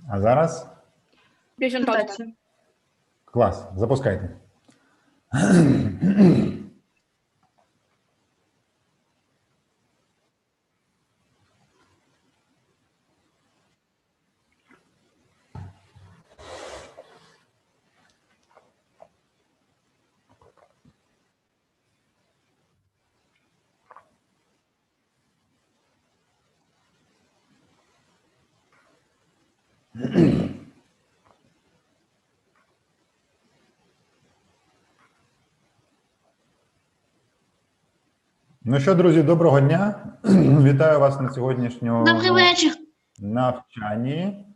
А зараз? Презентація. Клас, запускайте. Ну що, друзі, доброго дня. Вітаю вас на сьогоднішньому навчанні.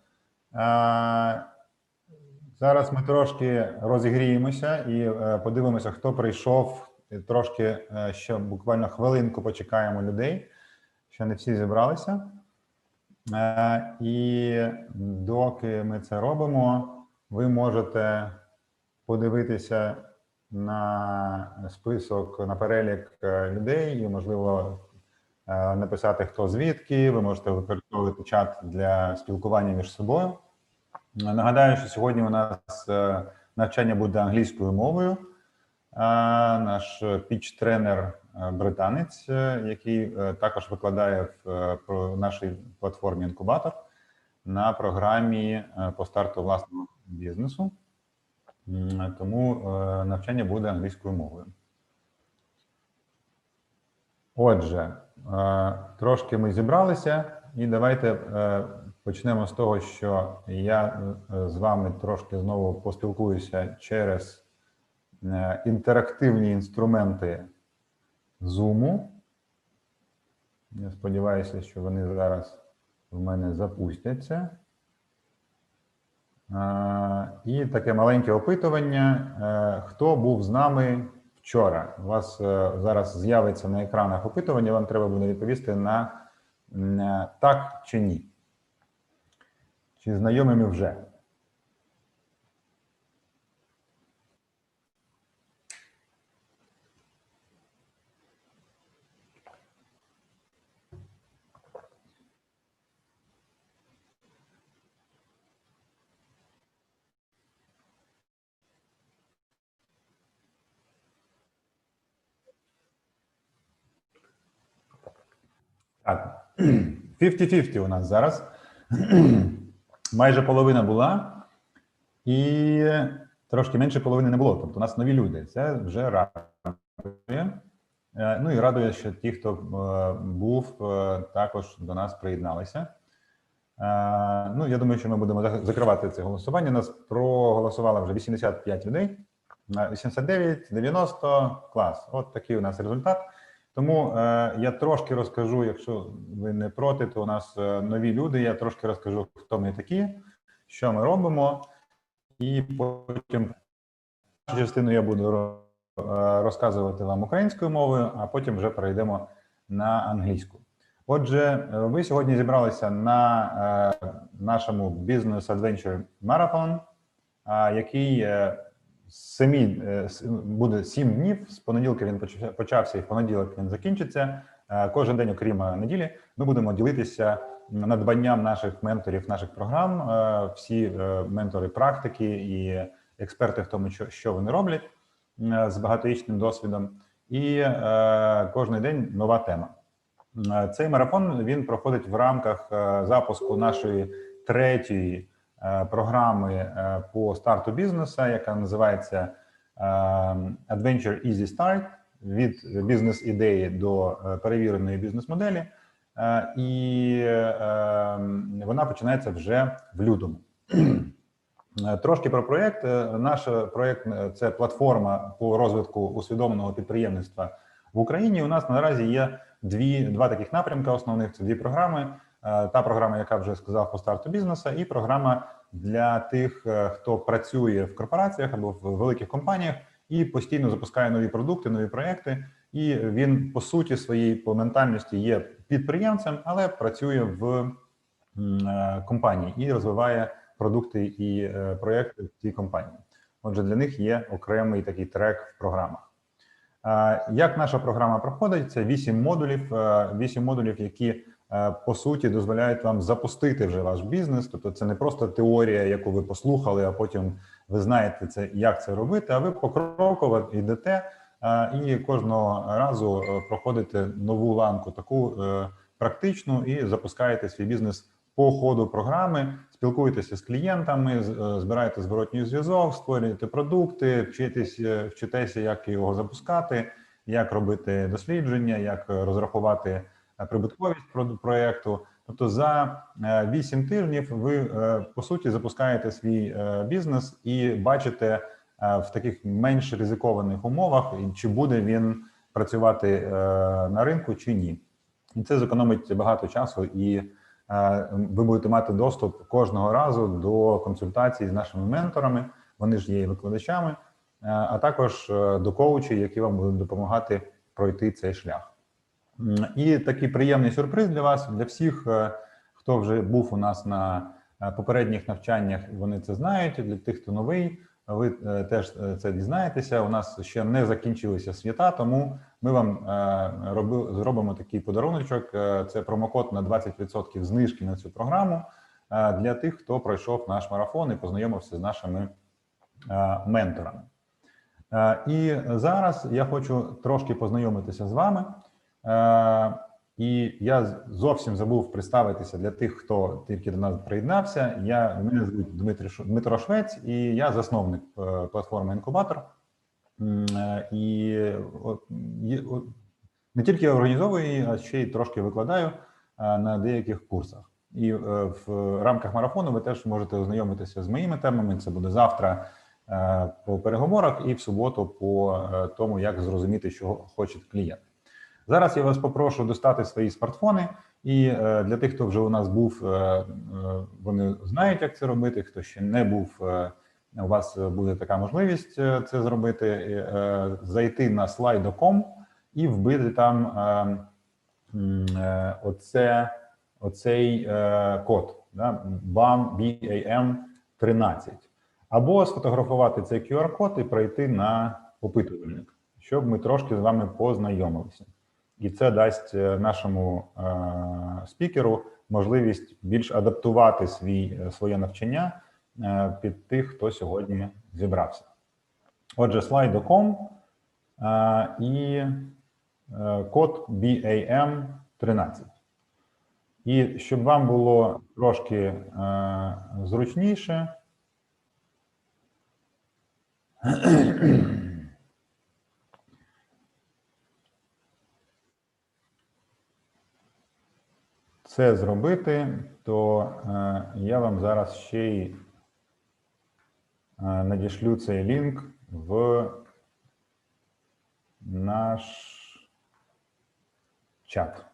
Зараз ми трошки розігріємося і подивимося, хто прийшов. Трошки ще буквально хвилинку почекаємо людей, ще не всі зібралися. І доки ми це робимо, ви можете подивитися на список, на перелік людей і, можливо, написати, хто звідки. Ви можете використовувати чат для спілкування між собою. Нагадаю, що сьогодні у нас навчання буде англійською мовою. Наш Пітч-тренер британець, який також викладає в нашій платформі «Інкубатор» на програмі по старту власного бізнесу. Тому навчання буде англійською мовою. Отже, трошки ми зібралися, і давайте почнемо з того, що я з вами трошки знову поспілкуюся через інтерактивні інструменти Zoom. Я сподіваюся, що вони зараз в мене запустяться. І таке маленьке опитування. Хто був з нами вчора? У вас зараз з'явиться на екранах опитування, вам треба буде відповісти на так чи ні. Чи знайомі ми вже? Так, 50-50 у нас зараз. Майже половина була, і трошки менше половини не було. Тобто у нас нові люди. Це вже радує. Ну і радує, що ті, хто був, також до нас приєдналися. Ну, я думаю, що ми будемо закривати це голосування. Нас проголосувало вже 85 людей. 89, 90, клас. От такий у нас результат. Тому я трошки розкажу, якщо ви не проти, то у нас нові люди, я трошки розкажу, хто ми такі, що ми робимо, і потім частину я буду розказувати вам українською мовою, а потім вже перейдемо на англійську. Отже, ви сьогодні зібралися на нашому Business Adventure Marathon, який буде 7 днів, з понеділка він почався і в понеділок він закінчиться. Кожен день, окрім неділі, ми будемо ділитися надбанням наших менторів, наших програм, всі ментори практики і експерти в тому, що вони роблять з багаторічним досвідом. І кожен день нова тема. Цей марафон, він проходить в рамках запуску нашої третьої програми по старту бізнесу, яка називається Adventure Easy Start, від бізнес-ідеї до перевіреної бізнес-моделі, і вона починається вже в лютому. Трошки про проєкт. Наш проєкт – це платформа по розвитку усвідомленого підприємництва в Україні. У нас наразі є два таких напрямки основних, це дві програми. Та програма, яка вже сказав по старту бізнесу, і програма для тих, хто працює в корпораціях або в великих компаніях і постійно запускає нові продукти, нові проєкти. І він, по суті своїй, по ментальності є підприємцем, але працює в компанії і розвиває продукти і проєкти в цій компанії. Отже, для них є окремий такий трек в програмах. Як наша програма проходить? Це 8 модулів, які по суті, дозволяють вам запустити вже ваш бізнес. Тобто це не просто теорія, яку ви послухали, а потім ви знаєте, як це робити, а ви покроково йдете і кожного разу проходите нову ланку, таку практичну, і запускаєте свій бізнес по ходу програми, спілкуєтеся з клієнтами, збираєте зворотній зв'язок, створюєте продукти, вчитеся, як його запускати, як робити дослідження, як розрахувати прибутковість проекту. Тобто за 8 тижнів ви, по суті, запускаєте свій бізнес і бачите в таких менш ризикованих умовах, чи буде він працювати на ринку, чи ні. І це зекономить багато часу, і ви будете мати доступ кожного разу до консультацій з нашими менторами, вони ж є викладачами, а також до коучів, які вам будуть допомагати пройти цей шлях. І такий приємний сюрприз для вас, для всіх, хто вже був у нас на попередніх навчаннях, вони це знають, для тих, хто новий, ви теж це дізнаєтеся. У нас ще не закінчилися свята, тому ми вам зробимо такий подаруночок. Це промокод на 20% знижки на цю програму для тих, хто пройшов наш марафон і познайомився з нашими менторами. І зараз я хочу трошки познайомитися з вами. І я зовсім забув представитися для тих, хто тільки до нас приєднався. Мене звуть Дмитро Швець, і я засновник платформи «Інкубатор». І не тільки я організовую її, а ще й трошки викладаю на деяких курсах. І в рамках марафону ви теж можете ознайомитися з моїми темами. Це буде завтра по переговорах і в суботу по тому, як зрозуміти, що хоче клієнт. Зараз я вас попрошу достати свої смартфони, і для тих, хто вже у нас був, вони знають, як це робити. Хто ще не був, у вас буде така можливість це зробити. Зайти на slido.com і вбити там оцей код, BAM 13. Або сфотографувати цей QR-код і пройти на опитувальник, щоб ми трошки з вами познайомилися. І це дасть нашому спікеру можливість більш адаптувати своє навчання під тих, хто сьогодні зібрався. Отже, slido.com і код BAM 13. І щоб вам було трошки зручніше, це зробити, то я вам зараз ще й надішлю цей лінк в наш чат.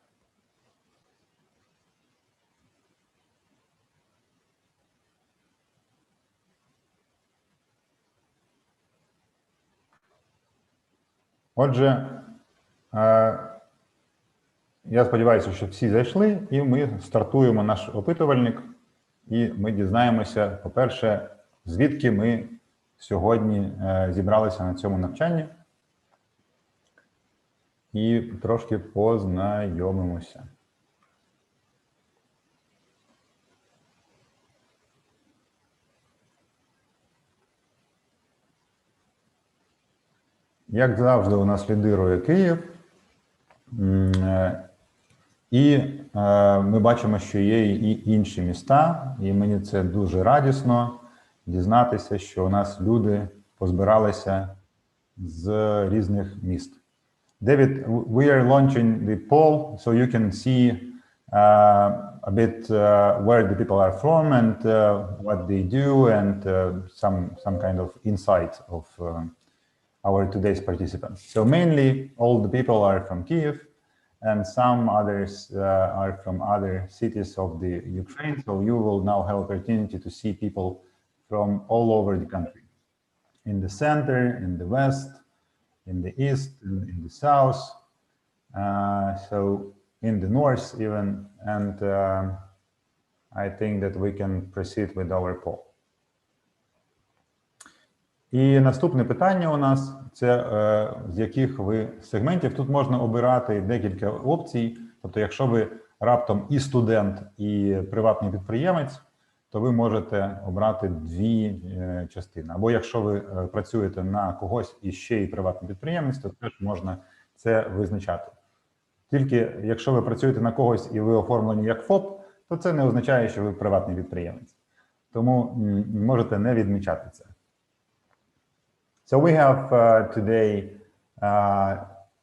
Отже, я сподіваюся, що всі зайшли, і ми стартуємо наш опитувальник, і ми дізнаємося, по-перше, звідки ми сьогодні зібралися на цьому навчанні, і трошки познайомимося. Як завжди, у нас лідирує Київ. І ми бачимо, що є і інші міста, і мені це дуже радісно дізнатися, що у нас люди позбиралися з різних міст. David, we are launching the poll, so you can see a bit where the people are from and what they do, and some kind of insight of our today's participants. So mainly all the people are from Kyiv, and some others are from other cities of the Ukraine. So you will now have opportunity to see people from all over the country, in the center, in the west, in the east, in the south, so in the north even, and I think that we can proceed with our poll. І наступне питання у нас – це з яких ви сегментів. Тут можна обирати декілька опцій. Тобто, якщо ви раптом і студент, і приватний підприємець, то ви можете обрати дві частини. Або якщо ви працюєте на когось і ще й приватний підприємець, то теж можна це визначати. Тільки якщо ви працюєте на когось і ви оформлені як ФОП, то це не означає, що ви приватний підприємець. Тому можете не відмічати це. So we have today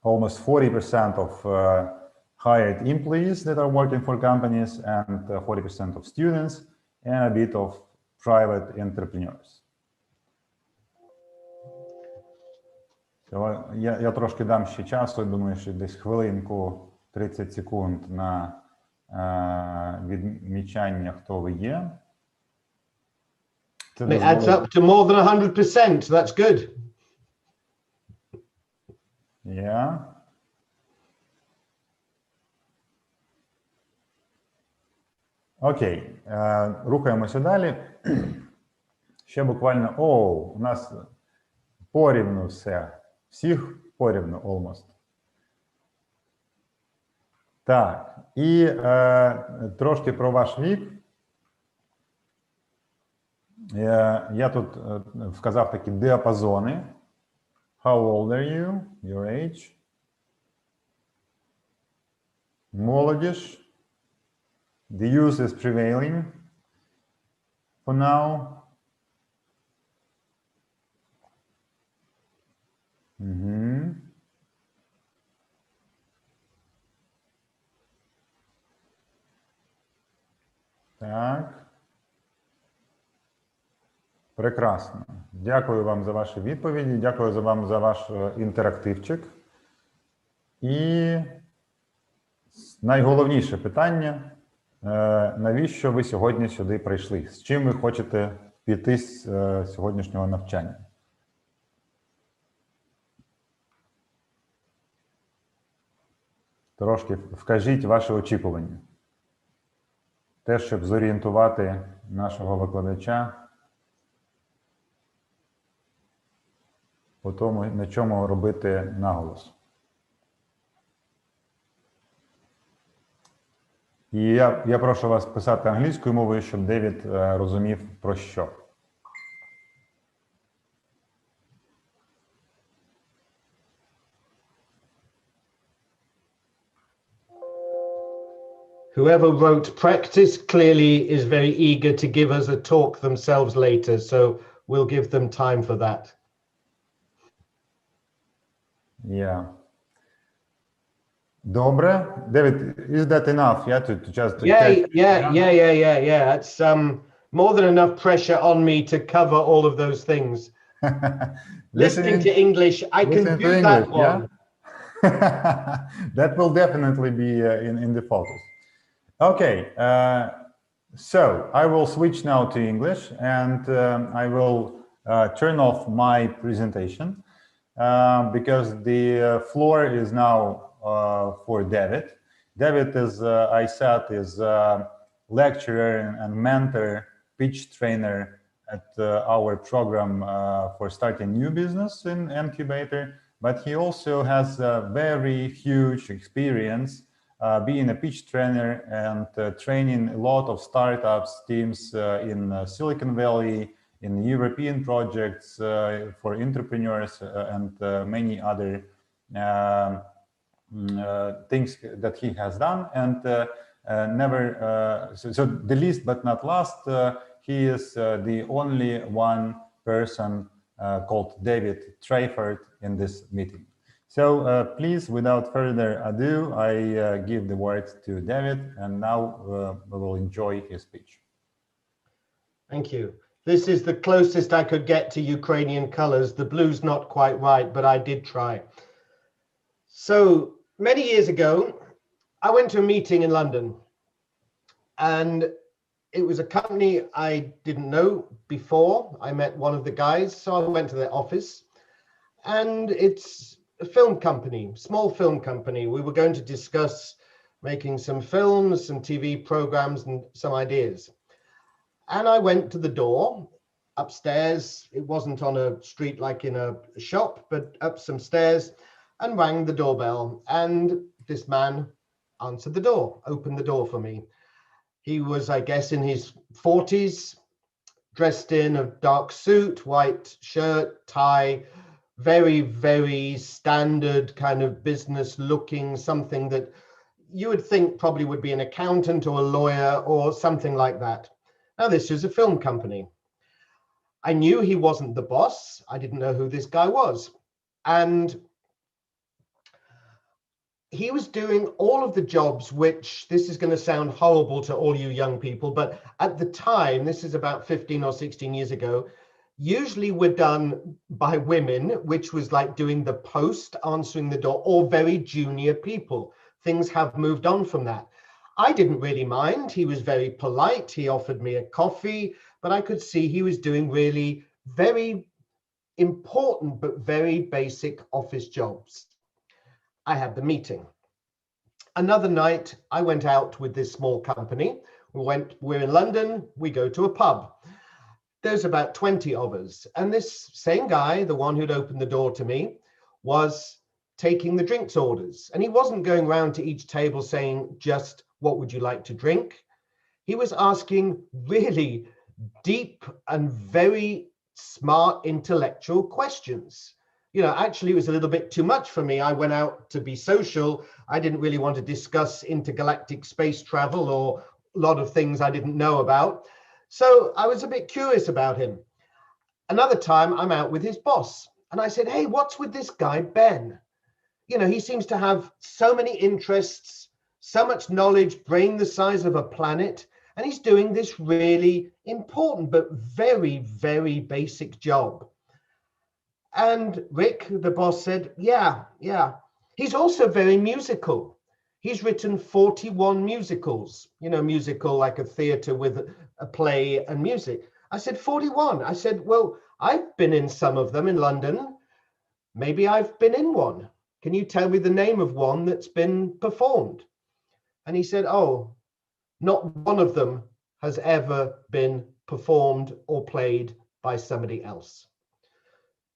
almost 40% of hired employees that are working for companies and 40% of students and a bit of private entrepreneurs. So я трошки дам ще часу, думаю, що десь хвилинку, 30 секунд на відмічання, хто ви є. It adds up to more than 100%. That's good. Yeah. Окей. Рухаємося далі. Ще буквально, у нас порівну все. Всіх порівну, almost. Так, і трошки про ваш вік. Я тут вказав такі діапазони. How old are you? Your age? Молодіж. The youth is prevailing for now. Так. Прекрасно. Дякую вам за ваші відповіді, дякую вам за ваш інтерактивчик. І найголовніше питання, навіщо ви сьогодні сюди прийшли? З чим ви хочете піти з сьогоднішнього навчання? Трошки вкажіть ваші очікування. Те, щоб зорієнтувати нашого викладача по тому, на чому робити наголос. І я прошу вас писати англійською мовою, щоб Девід розумів, про що. Whoever wrote practice clearly is very eager to give us a talk themselves later, so we'll give them time for that. Yeah. Добре. David, is that enough? Yeah, to just to Yeah. It's more than enough pressure on me to cover all of those things. Listening to English, I can do that one. Yeah? That will definitely be in the focus. Okay, so I will switch now to English, and I will turn off my presentation because the floor is now for David. David is, I said, is a lecturer and mentor, Pітch-тренер at our program for starting new business in n.cubator, but he also has a very huge experience being a Pítch-trенер and training a lot of startups, teams in Silicon Valley, in European projects for entrepreneurs and many other things that he has done. And so the least but not last, he is the only one person called David Trayford in this meeting. So please, without further ado, I give the word to David, and now we will enjoy his speech. Thank you. This is the closest I could get to Ukrainian colors. The blue's not quite right, but I did try. So many years ago, I went to a meeting in London, and it was a company I didn't know before. I met one of the guys, so I went to their office, and it's a film company, small film company. We were going to discuss making some films, some TV programs, and some ideas. And I went to the door upstairs. It wasn't on a street like in a shop, but up some stairs, and rang the doorbell. And this man answered the door, opened the door for me. He was, I guess, in his 40s, dressed in a dark suit, white shirt, tie, very, very standard kind of business looking, something that you would think probably would be an accountant or a lawyer or something like that. Now, this was a film company. I knew he wasn't the boss. I didn't know who this guy was. And he was doing all of the jobs, which this is going to sound horrible to all you young people, but at the time, this is about 15 or 16 years ago, usually were done by women, which was like doing the post, answering the door, or very junior people. Things have moved on from that. I didn't really mind. He was very polite. He offered me a coffee, but I could see he was doing really very important, but very basic office jobs. I had the meeting. Another night, I went out with this small company. We're in London, we go to a pub. There's about 20 of us. And this same guy, the one who'd opened the door to me, was taking the drinks orders. And he wasn't going around to each table saying just, what would you like to drink? He was asking really deep and very smart intellectual questions. You know, actually, it was a little bit too much for me. I went out to be social. I didn't really want to discuss intergalactic space travel or a lot of things I didn't know about. So I was a bit curious about him. Another time, I'm out with his boss. And I said, hey, what's with this guy, Ben? You know, he seems to have so many interests, so much knowledge, brain the size of a planet. And he's doing this really important, but very, very basic job. And Rick, the boss, said, yeah. He's also very musical. He's written 41 musicals, you know, musical like a theater with a play and music. I said, 41. I said, well, I've been in some of them in London. Maybe I've been in one. Can you tell me the name of one that's been performed? And he said, oh, not one of them has ever been performed or played by somebody else.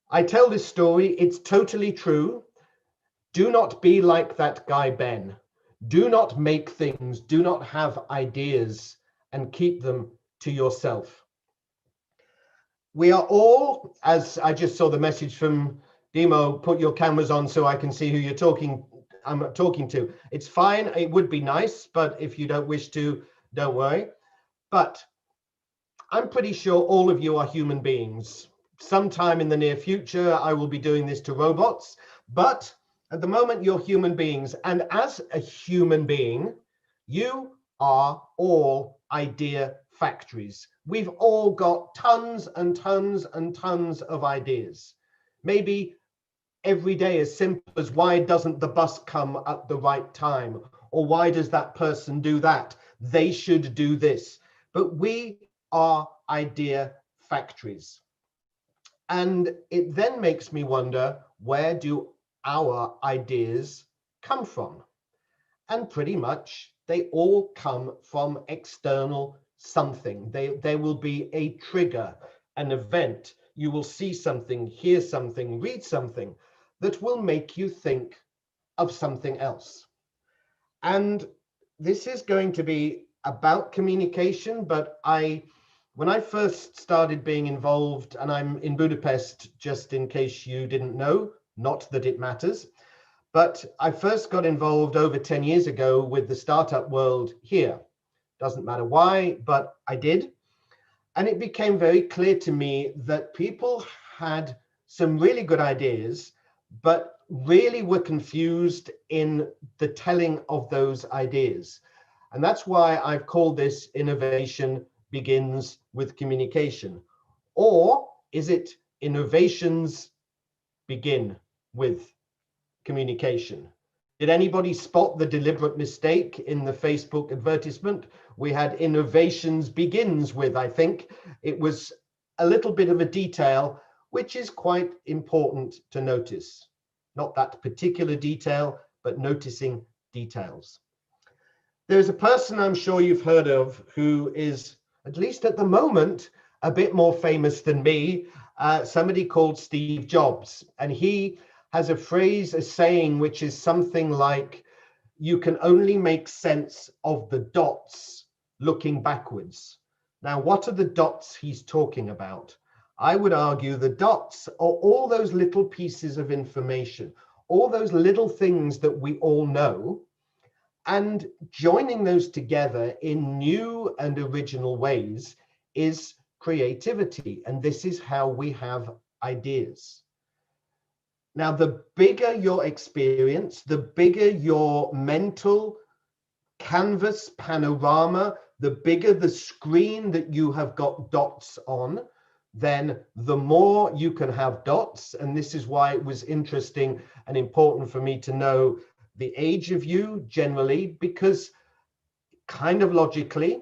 I tell this story, it's totally true. Do not be like that guy, Ben. Do not make things, do not have ideas and keep them to yourself. We are all, as I just saw the message from Demo, put your cameras on so I can see who I'm talking to. It's fine, it would be nice, but if you don't wish to, don't worry. But I'm pretty sure all of you are human beings. Sometime in the near future, I will be doing this to robots, but at the moment, you're human beings. And as a human being, you are all idea factories. We've all got tons and tons and tons of ideas. Maybe every day as simple as why doesn't the bus come at the right time? Or why does that person do that? They should do this. But we are idea factories. And it then makes me wonder, where do our ideas come from? And pretty much they all come from external something. There will be a trigger, an event. You will see something, hear something, read something that will make you think of something else. And this is going to be about communication, but when I first started being involved, and I'm in Budapest, just in case you didn't know, not that it matters, but I first got involved over 10 years ago with the startup world here. Doesn't matter why, but I did. And it became very clear to me that people had some really good ideas, but really were confused in the telling of those ideas. And that's why I've called this Innovation Begins with Communication. Or is it innovations begin with communication? Did anybody spot the deliberate mistake in the Facebook advertisement? We had innovations begins with, I think. It was a little bit of a detail, which is quite important to notice. Not that particular detail, but noticing details. There's a person I'm sure you've heard of who is, at least at the moment, a bit more famous than me, somebody called Steve Jobs. And he has a phrase, a saying, which is something like, you can only make sense of the dots looking backwards. Now, what are the dots he's talking about? I would argue the dots are all those little pieces of information, all those little things that we all know, and joining those together in new and original ways is creativity. And this is how we have ideas. Now, the bigger your experience, the bigger your mental canvas panorama, the bigger the screen that you have got dots on, then the more you can have dots. And this is why it was interesting and important for me to know the age of you generally, because kind of logically,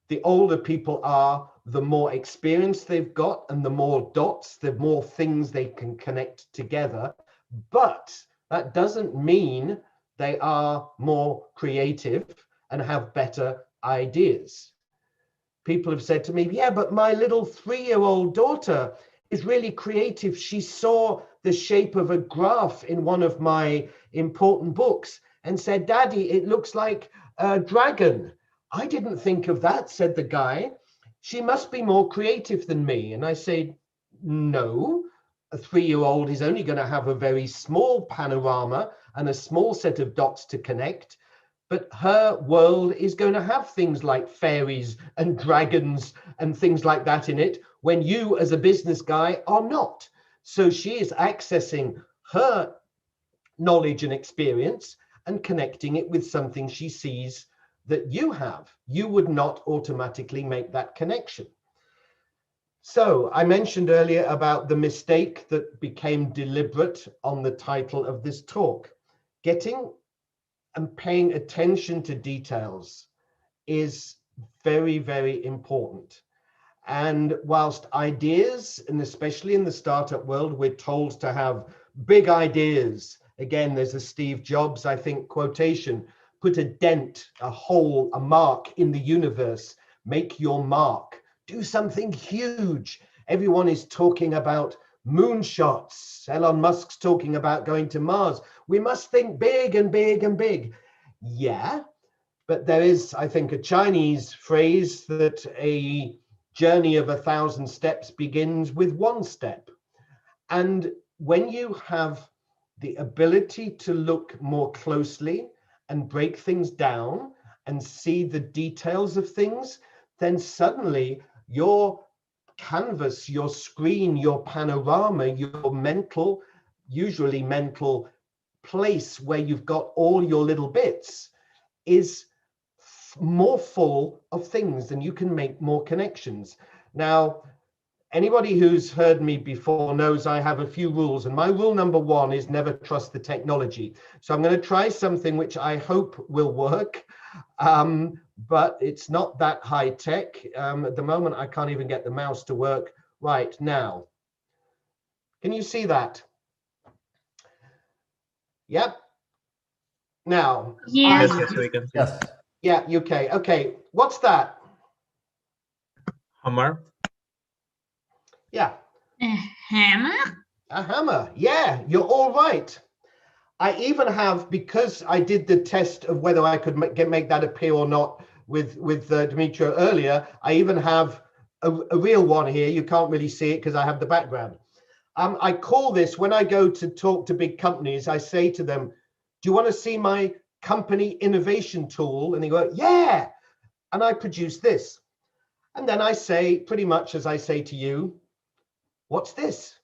the older people are, the more experience they've got and the more dots, the more things they can connect together. But that doesn't mean they are more creative and have better ideas. People have said to me, yeah, but my little 3-year-old daughter is really creative. She saw the shape of a graph in one of my important books and said, Daddy, it looks like a dragon. I didn't think of that, said the guy. She must be more creative than me. And I said, no, a 3-year-old is only going to have a very small panorama and a small set of dots to connect. But her world is going to have things like fairies and dragons and things like that in it, when you as a business guy are not. So she is accessing her knowledge and experience and connecting it with something she sees that you have. You would not automatically make that connection. So I mentioned earlier about the mistake that became deliberate on the title of this talk. Getting and paying attention to details is very, very important. And whilst ideas, and especially in the startup world, we're told to have big ideas. Again, there's a Steve Jobs, I think, quotation, put a dent, a hole, a mark in the universe, make your mark, do something huge. Everyone is talking about moonshots. Elon Musk's talking about going to Mars. We must think big and big and big. Yeah, but there is, I think, a Chinese phrase that a journey of 1,000 steps begins with 1 step. And when you have the ability to look more closely and break things down and see the details of things, then suddenly your canvas, your screen, your panorama, your mental, usually mental place where you've got all your little bits is more full of things, and you can make more connections. Now, anybody who's heard me before knows I have a few rules, and my rule number 1 is never trust the technology. So I'm going to try something which I hope will work, but it's not that high tech. At the moment, I can't even get the mouse to work right now. Can you see that? Yep. Now, Yes. Yes, we can see. Yes. yeah, UK. Okay, what's that? Hammer. Yeah. A hammer? A hammer. Yeah, you're all right. I even have, because I did the test of whether I could make that appear or not with Demetrio earlier, I even have a real one here. You can't really see it because I have the background. I call this, when I go to talk to big companies, I say to them, do you want to see my company innovation tool? And they go, yeah. And I produce this. And then I say, pretty much as I say to you, what's this?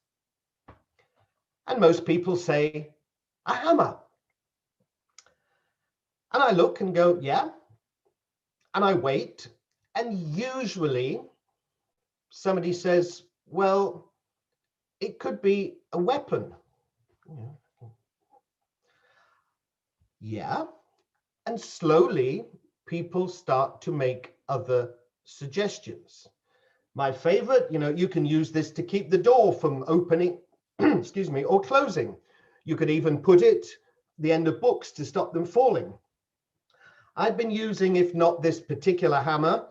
And most people say, a hammer. And I look and go, yeah. And I wait. And usually somebody says, well, it could be a weapon. Yeah. And slowly people start to make other suggestions. My favorite, you can use this to keep the door from opening, excuse me, or closing. You could even put it the end of books to stop them falling. I've been using, if not this particular hammer,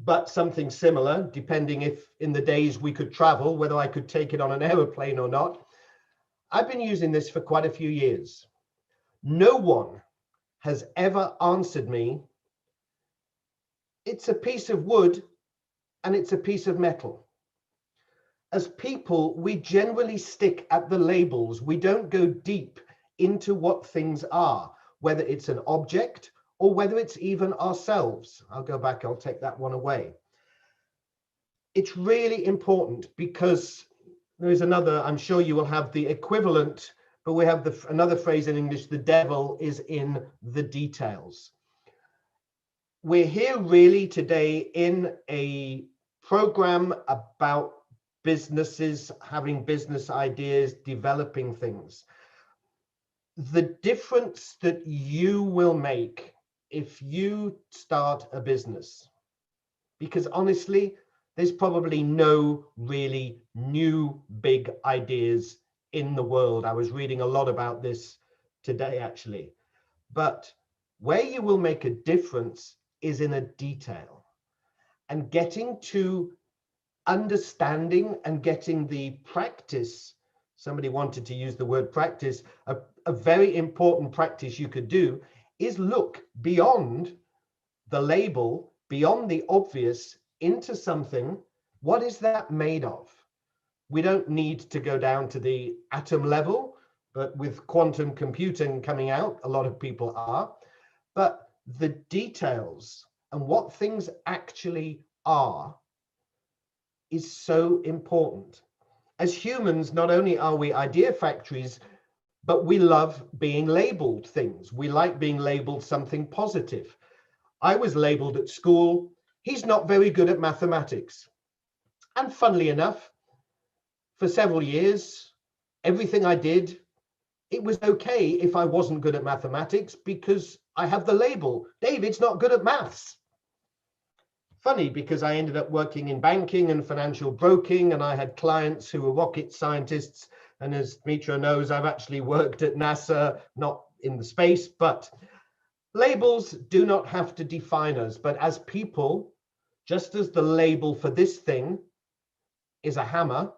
but something similar, depending if in the days we could travel, whether I could take it on an aeroplane or not. I've been using this for quite a few years. No one has ever answered me, it's a piece of wood and it's a piece of metal. As people, we generally stick at the labels. We don't go deep into what things are, whether it's an object or whether it's even ourselves. I'll go back, I'll take that one away. It's really important because there is another, I'm sure you will have the equivalent, but we have another phrase in English, the devil is in the details. We're here really today in a program about businesses, having business ideas, developing things. The difference that you will make if you start a business, because honestly, there's probably no really new big ideas in the world. I was reading a lot about this today, actually. But where you will make a difference is in a detail, and getting to understanding and getting the practice. Somebody wanted to use the word practice. A very important practice you could do is look beyond the label, beyond the obvious, into something. What is that made of? We don't need to go down to the atom level, but with quantum computing coming out, a lot of people are. But the details and what things actually are is so important. As humans, not only are we idea factories, but we love being labeled things. We like being labeled something positive. I was labeled at school, he's not very good at mathematics. And funnily enough, for several years, everything I did, it was okay if I wasn't good at mathematics because I have the label, David's not good at maths. Funny, because I ended up working in banking and financial broking, and I had clients who were rocket scientists. And as Mitra knows, I've actually worked at NASA, not in the space, but labels do not have to define us. But as people, just as the label for this thing is a hammer,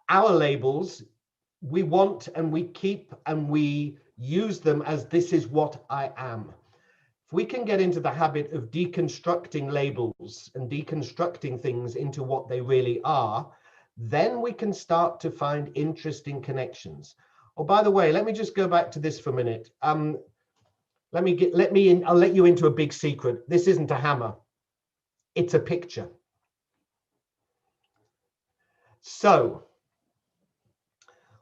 our labels, we want and we keep and we use them as this is what I am. If we can get into the habit of deconstructing labels and deconstructing things into what they really are, then we can start to find interesting connections. Oh, by the way, let me just go back to this for a minute. I'll let you into a big secret. This isn't a hammer. It's a picture. So,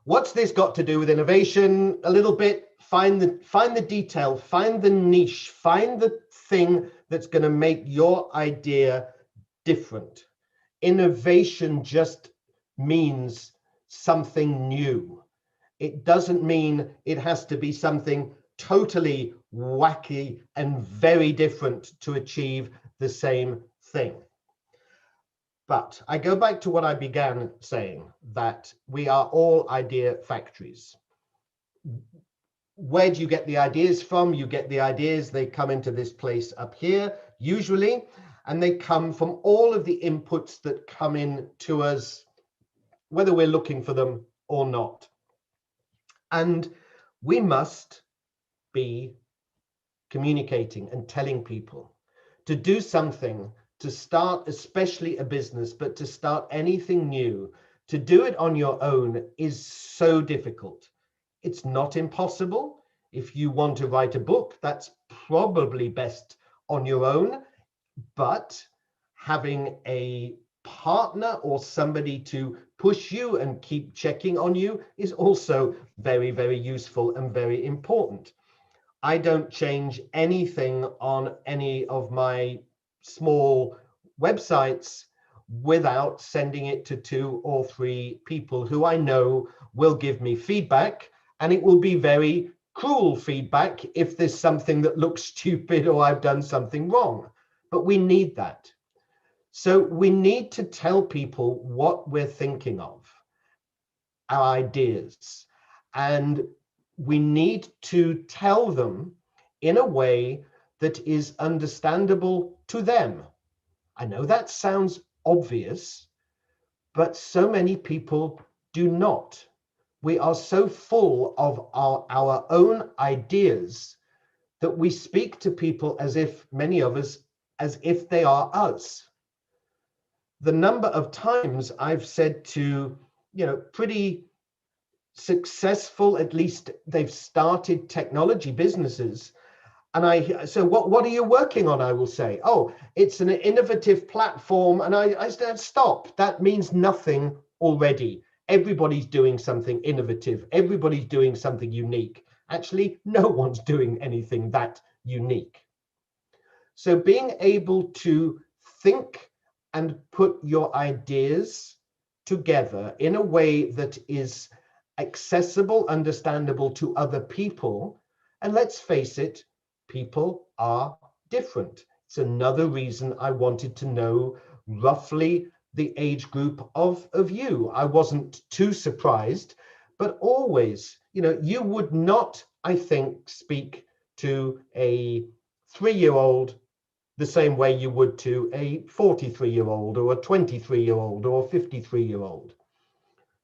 what's this got to do with innovation? A little bit. Find the detail, find the niche, find the thing that's going to make your idea different. Innovation just means something new. It doesn't mean it has to be something totally wacky and very different to achieve the same thing. But I go back to what I began saying, that we are all idea factories. Where do you get the ideas from? You get the ideas, they come into this place up here, usually, and they come from all of the inputs that come in to us, whether we're looking for them or not. And we must be communicating and telling people to do something, to start especially a business, but to start anything new, to do it on your own is so difficult. It's not impossible. If you want to write a book, that's probably best on your own, but having a partner or somebody to push you and keep checking on you is also very, very useful and very important. I don't change anything on any of my small websites without sending it to 2 or 3 people who I know will give me feedback, and it will be very cruel feedback if there's something that looks stupid or I've done something wrong. But we need that. So we need to tell people what we're thinking of, our ideas, and we need to tell them in a way that is understandable to them. I know that sounds obvious, but so many people do not. we are so full of our own ideas that we speak to people as if, many of us, as if they are us. The number of times I've said to, pretty successful, at least they've started technology businesses, and so what are you working on? I will say, oh, it's an innovative platform. And I said, stop, that means nothing already. Everybody's doing something innovative. Everybody's doing something unique. Actually, no one's doing anything that unique. So being able to think and put your ideas together in a way that is accessible, understandable to other people, and let's face it, people are different. It's another reason I wanted to know roughly the age group of you. I wasn't too surprised, but always, you would not, I think, speak to a 3-year-old the same way you would to a 43-year-old or a 23-year-old or a 53-year-old.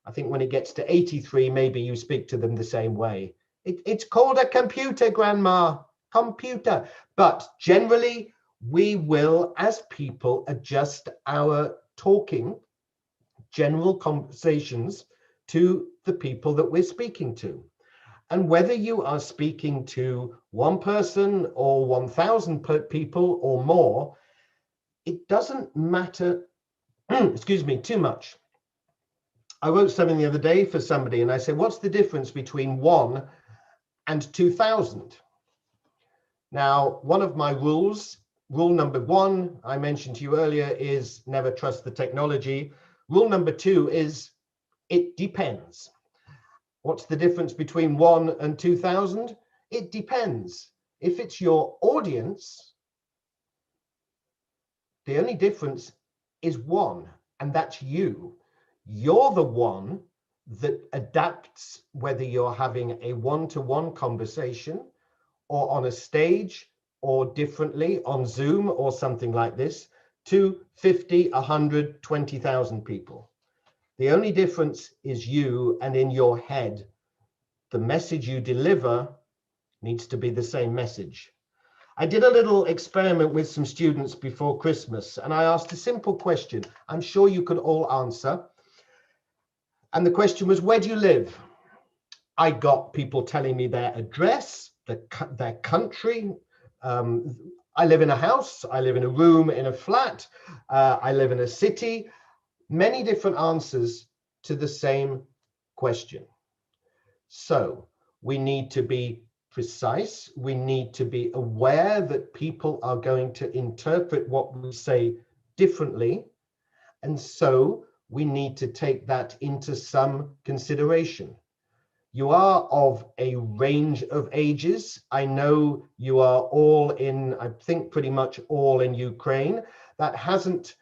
I think when it gets to 83, maybe you speak to them the same way. It's called a computer, Grandma. Computer. But generally, we will, as people, adjust our talking, general conversations to the people that we're speaking to. And whether you are speaking to one person or 1,000 people or more, it doesn't matter, excuse me, too much. I wrote something the other day for somebody and I said, what's the difference between 1 and 2,000? Now, one of my rules, rule number 1, I mentioned to you earlier, is never trust the technology. Rule number 2 is it depends. What's the difference between 1 and 2,000? It depends. If it's your audience, the only difference is 1, and that's you. You're the one that adapts, whether you're having a one-to-one conversation or on a stage or differently on Zoom or something like this, to 50, 100, 20,000 people. The only difference is you, and in your head, the message you deliver needs to be the same message. I did a little experiment with some students before Christmas, and I asked a simple question I'm sure you can all answer. And the question was, where do you live? I got people telling me their address, their country. I live in a house, I live in a room in a flat, I live in a city. Many different answers to the same question. So we need to be precise. We need to be aware that people are going to interpret what we say differently. And so we need to take that into some consideration. You are of a range of ages. I know you are all in, I think pretty much all in Ukraine. That hasn't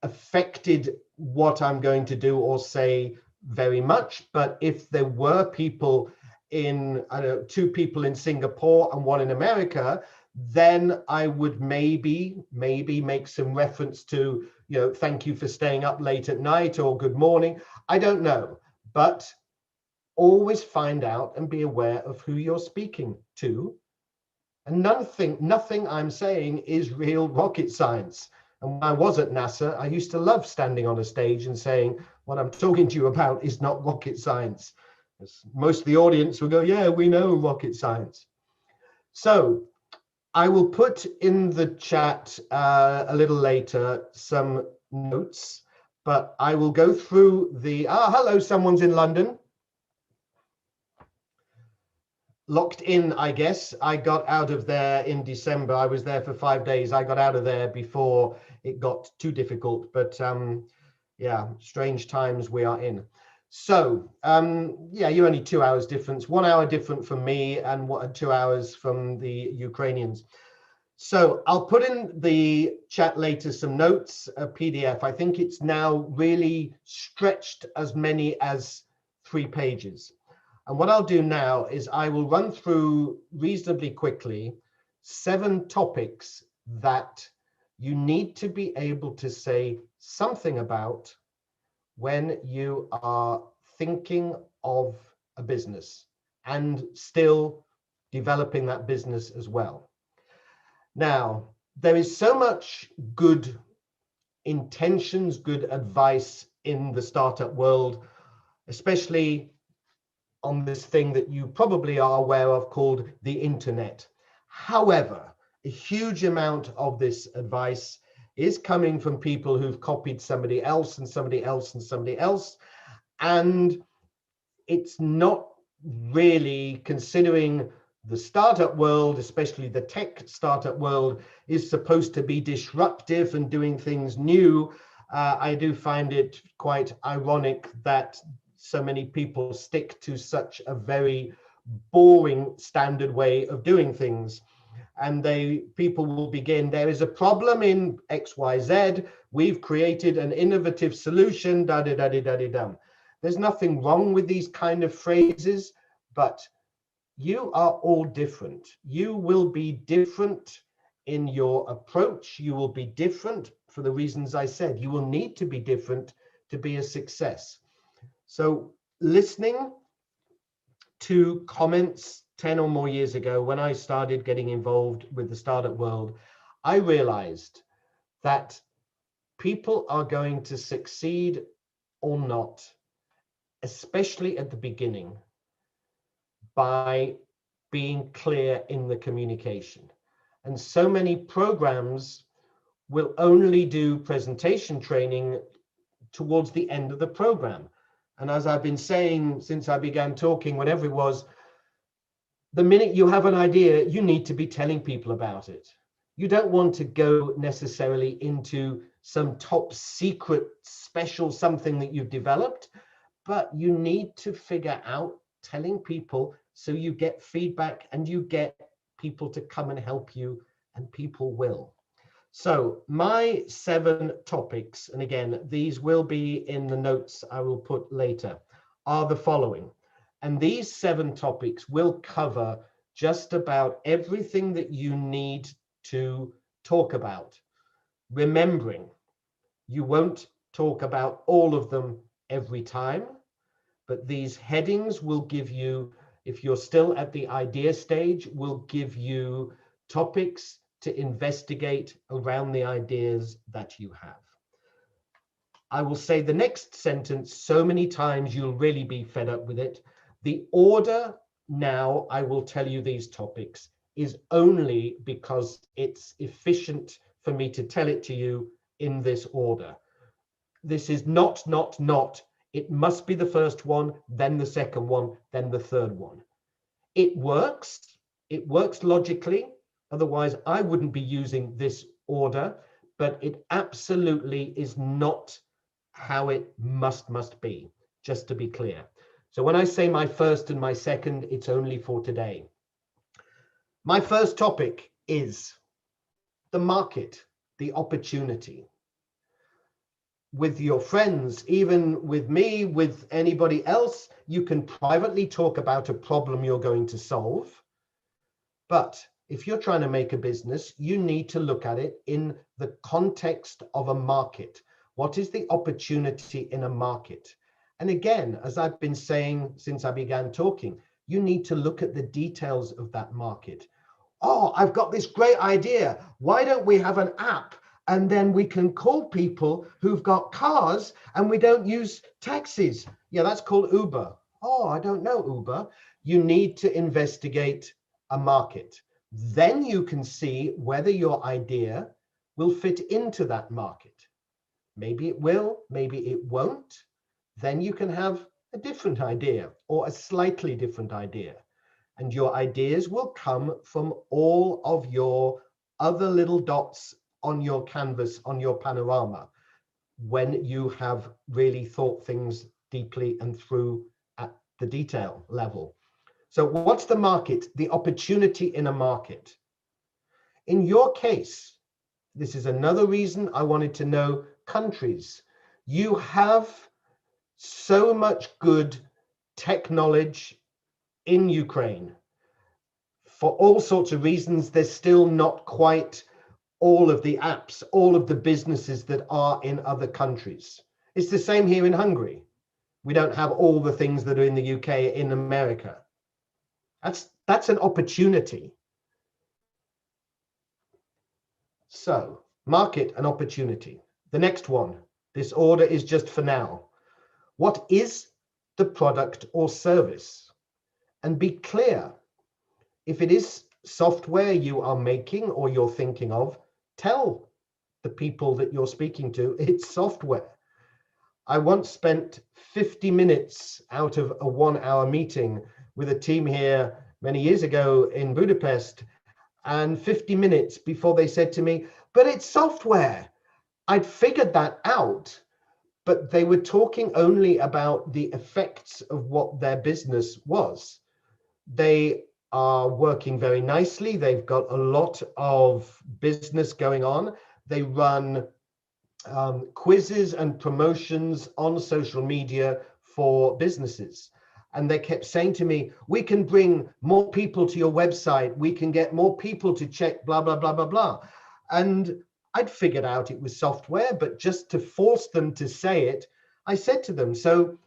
affected what I'm going to do or say very much. But if there were people in, I don't know, 2 people in Singapore and 1 in America, then I would maybe make some reference to, thank you for staying up late at night or good morning. I don't know, but always find out and be aware of who you're speaking to. And nothing I'm saying is real rocket science. And when I was at NASA, I used to love standing on a stage and saying, what I'm talking to you about is not rocket science. Most of the audience will go, yeah, we know rocket science. So I will put in the chat a little later some notes, but I will go through the, hello, someone's in London. Locked in, I guess. I got out of there in December. I was there for 5 days. I got out of there before it got too difficult, but yeah, strange times we are in. So yeah, you're only 2 hours difference, 1 hour different from me and 2 hours from the Ukrainians. So I'll put in the chat later some notes, a PDF. I think it's now really stretched as many as 3 pages. And what I'll do now is I will run through reasonably quickly 7 topics that you need to be able to say something about when you are thinking of a business and still developing that business as well. Now, there is so much good intentions, good advice in the startup world, especially on this thing that you probably are aware of called the internet. However, a huge amount of this advice is coming from people who've copied somebody else and somebody else and somebody else, and it's not really considering the startup world, especially the tech startup world, is supposed to be disruptive and doing things new. I do find it quite ironic that so many people stick to such a very boring standard way of doing things. And people will begin, there is a problem in XYZ, we've created an innovative solution, da-da-da-da-da-da-dum. There's nothing wrong with these kind of phrases, but you are all different. You will be different in your approach. You will be different for the reasons I said. You will need to be different to be a success. So listening to comments 10 or more years ago, when I started getting involved with the startup world, I realized that people are going to succeed or not, especially at the beginning, by being clear in the communication. And so many programs will only do presentation training towards the end of the program. And as I've been saying since I began talking, whatever it was, the minute you have an idea, you need to be telling people about it. You don't want to go necessarily into some top secret special something that you've developed, but you need to figure out telling people so you get feedback and you get people to come and help you, and people will. So my 7 topics, and again, these will be in the notes I will put later, are the following. And these 7 topics will cover just about everything that you need to talk about. Remembering, you won't talk about all of them every time, but these headings will give you, if you're still at the idea stage, will give you topics to investigate around the ideas that you have. I will say the next sentence so many times you'll really be fed up with it. The order now I will tell you these topics is only because it's efficient for me to tell it to you in this order. This is not. It must be the first one, then the second one, then the third one. It works logically. Otherwise, I wouldn't be using this order, but it absolutely is not how it must be, just to be clear. So when I say my first and my second, it's only for today. My first topic is the market, the opportunity. With your friends, even with me, with anybody else, you can privately talk about a problem you're going to solve. But if you're trying to make a business, you need to look at it in the context of a market. What is the opportunity in a market? And again, as I've been saying since I began talking, you need to look at the details of that market. Oh, I've got this great idea. Why don't we have an app? And then we can call people who've got cars and we don't use taxis. Yeah, that's called Uber. Oh, I don't know Uber. You need to investigate a market. Then you can see whether your idea will fit into that market. Maybe it will, maybe it won't. Then you can have a different idea or a slightly different idea. And your ideas will come from all of your other little dots on your canvas, on your panorama, when you have really thought things deeply and through at the detail level. So what's the market? The opportunity in a market. In your case, this is another reason I wanted to know countries. You have so much good tech knowledge in Ukraine. For all sorts of reasons, there's still not quite all of the apps, all of the businesses that are in other countries. It's the same here in Hungary. We don't have all the things that are in the UK in America. That's an opportunity. So, market and opportunity. The next one, this order is just for now. What is the product or service? And be clear. If it is software you are making or you're thinking of, tell the people that you're speaking to it's software. I once spent 50 minutes out of a 1-hour meeting with a team here many years ago in Budapest, and 50 minutes before they said to me, but it's software. I'd figured that out, but they were talking only about the effects of what their business was. They are working very nicely. They've got a lot of business going on. They run quizzes and promotions on social media for businesses. And they kept saying to me, we can bring more people to your website. We can get more people to check blah, blah, blah, blah, blah. And I'd figured out it was software, but just to force them to say it, I said to them, so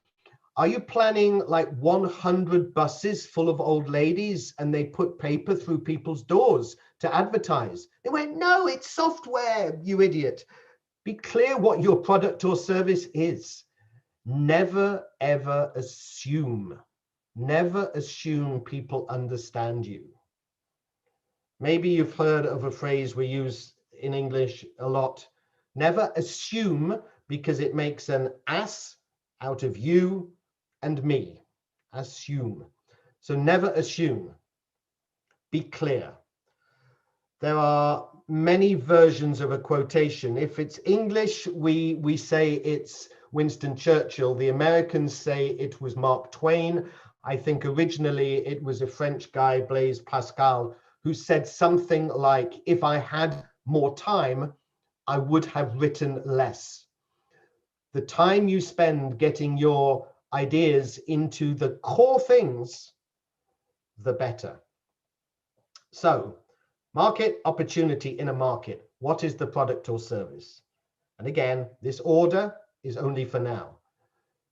are you planning like 100 buses full of old ladies and they put paper through people's doors to advertise? They went, no, it's software, you idiot. Be clear what your product or service is. Never, ever assume. Never assume people understand you. Maybe you've heard of a phrase we use in English a lot. Never assume, because it makes an ass out of you and me. Assume. So never assume. Be clear. There are many versions of a quotation. If it's English, we say it's Winston Churchill. The Americans say it was Mark Twain. I think originally it was a French guy, Blaise Pascal, who said something like, if I had more time, I would have written less. The time you spend getting your ideas into the core things, the better. So, market opportunity in a market. What is the product or service? And again, this order is only for now.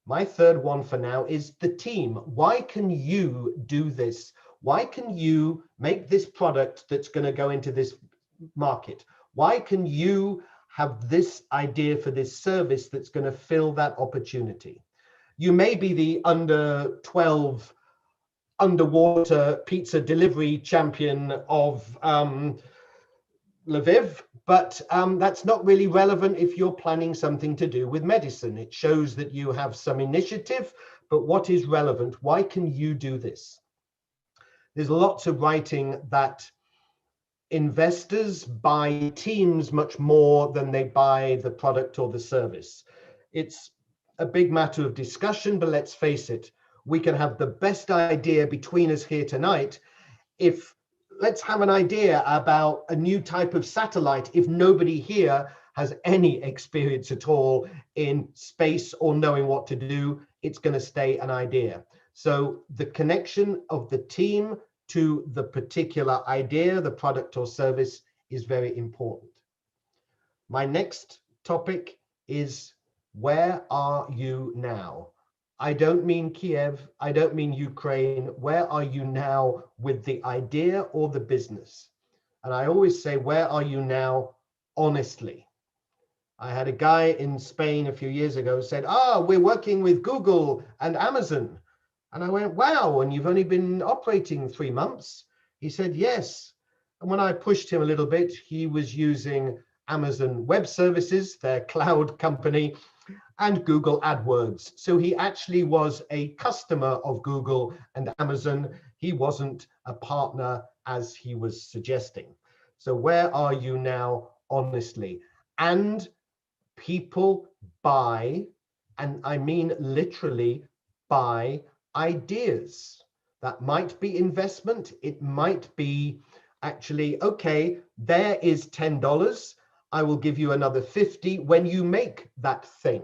My third one for now is the team. Why can you do this? Why can you make this product that's going to go into this market? Why can you have this idea for this service that's going to fill that opportunity? You may be the under 12 underwater pizza delivery champion of Lviv, but that's not really relevant if you're planning something to do with medicine. It shows that you have some initiative, but what is relevant? Why can you do this? There's lots of writing that investors buy teams much more than they buy the product or the service. It's a big matter of discussion, but let's face it, we can have the best idea between us here tonight. If let's have an idea about a new type of satellite, if nobody here has any experience at all in space or knowing what to do, it's going to stay an idea. So the connection of the team to the particular idea, the product or service, is very important. My next topic is, where are you now? I don't mean Kiev, I don't mean Ukraine. Where are you now with the idea or the business? And I always say, where are you now honestly? I had a guy in Spain a few years ago who said, we're working with Google and Amazon. And I went, wow, and you've only been operating 3 months? He said, yes. And when I pushed him a little bit, he was using Amazon Web Services, their cloud company, and Google AdWords. So he actually was a customer of Google and Amazon. He wasn't a partner as he was suggesting. So where are you now honestly? And people buy, and I mean literally buy, ideas. That might be investment. It might be actually, okay, there is $10. I will give you another 50 when you make that thing.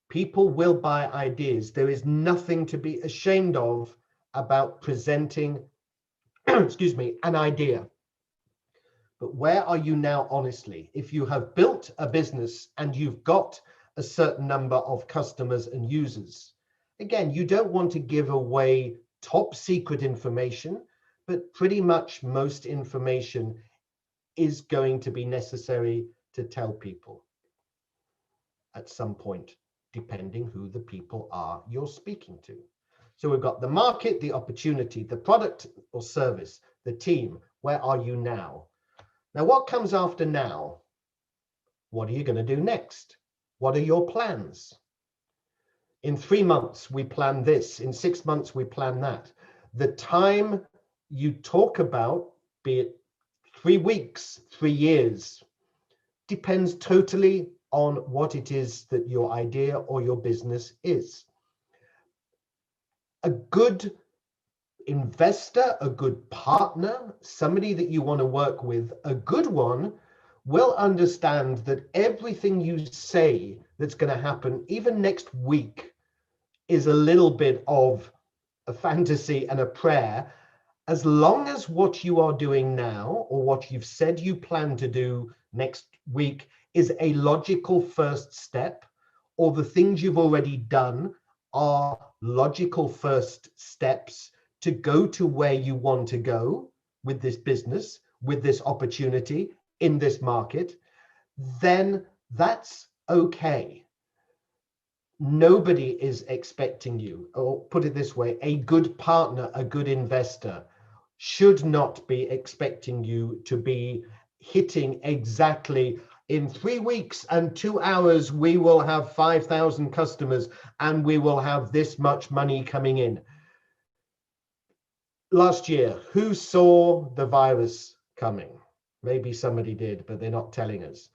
People will buy ideas. There is nothing to be ashamed of about presenting, excuse me, an idea. But where are you now honestly? If you have built a business and you've got a certain number of customers and users. Again, you don't want to give away top secret information, but pretty much most information is going to be necessary to tell people at some point, depending who the people are you're speaking to. So we've got the market, the opportunity, the product or service, the team. Where are you now? Now, what comes after now? What are you going to do next? What are your plans? In 3 months, we plan this. In 6 months, we plan that. The time you talk about, be it 3 weeks, 3 years, depends totally on what it is that your idea or your business is. A good investor, a good partner, somebody that you want to work with, a good one, will understand that everything you say that's going to happen, even next week, is a little bit of a fantasy and a prayer, as long as what you are doing now or what you've said you plan to do next week is a logical first step, or the things you've already done are logical first steps to go to where you want to go with this business, with this opportunity in this market, then that's okay. Nobody is expecting you, or put it this way, a good partner, a good investor should not be expecting you to be hitting exactly in 3 weeks and 2 hours, we will have 5,000 customers and we will have this much money coming in. Last year, who saw the virus coming? Maybe somebody did, but they're not telling us.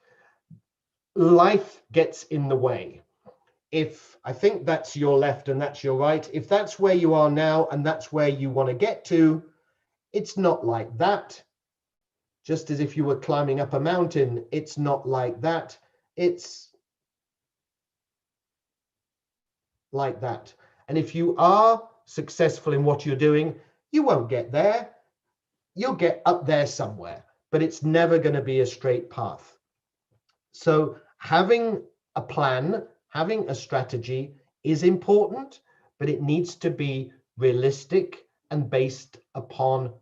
Life gets in the way. If I think that's your left and that's your right, if that's where you are now and that's where you want to get to, it's not like that. Just as if you were climbing up a mountain, it's not like that. It's like that. And if you are successful in what you're doing, you won't get there. You'll get up there somewhere, but it's never going to be a straight path. So having a plan, having a strategy is important, but it needs to be realistic and based upon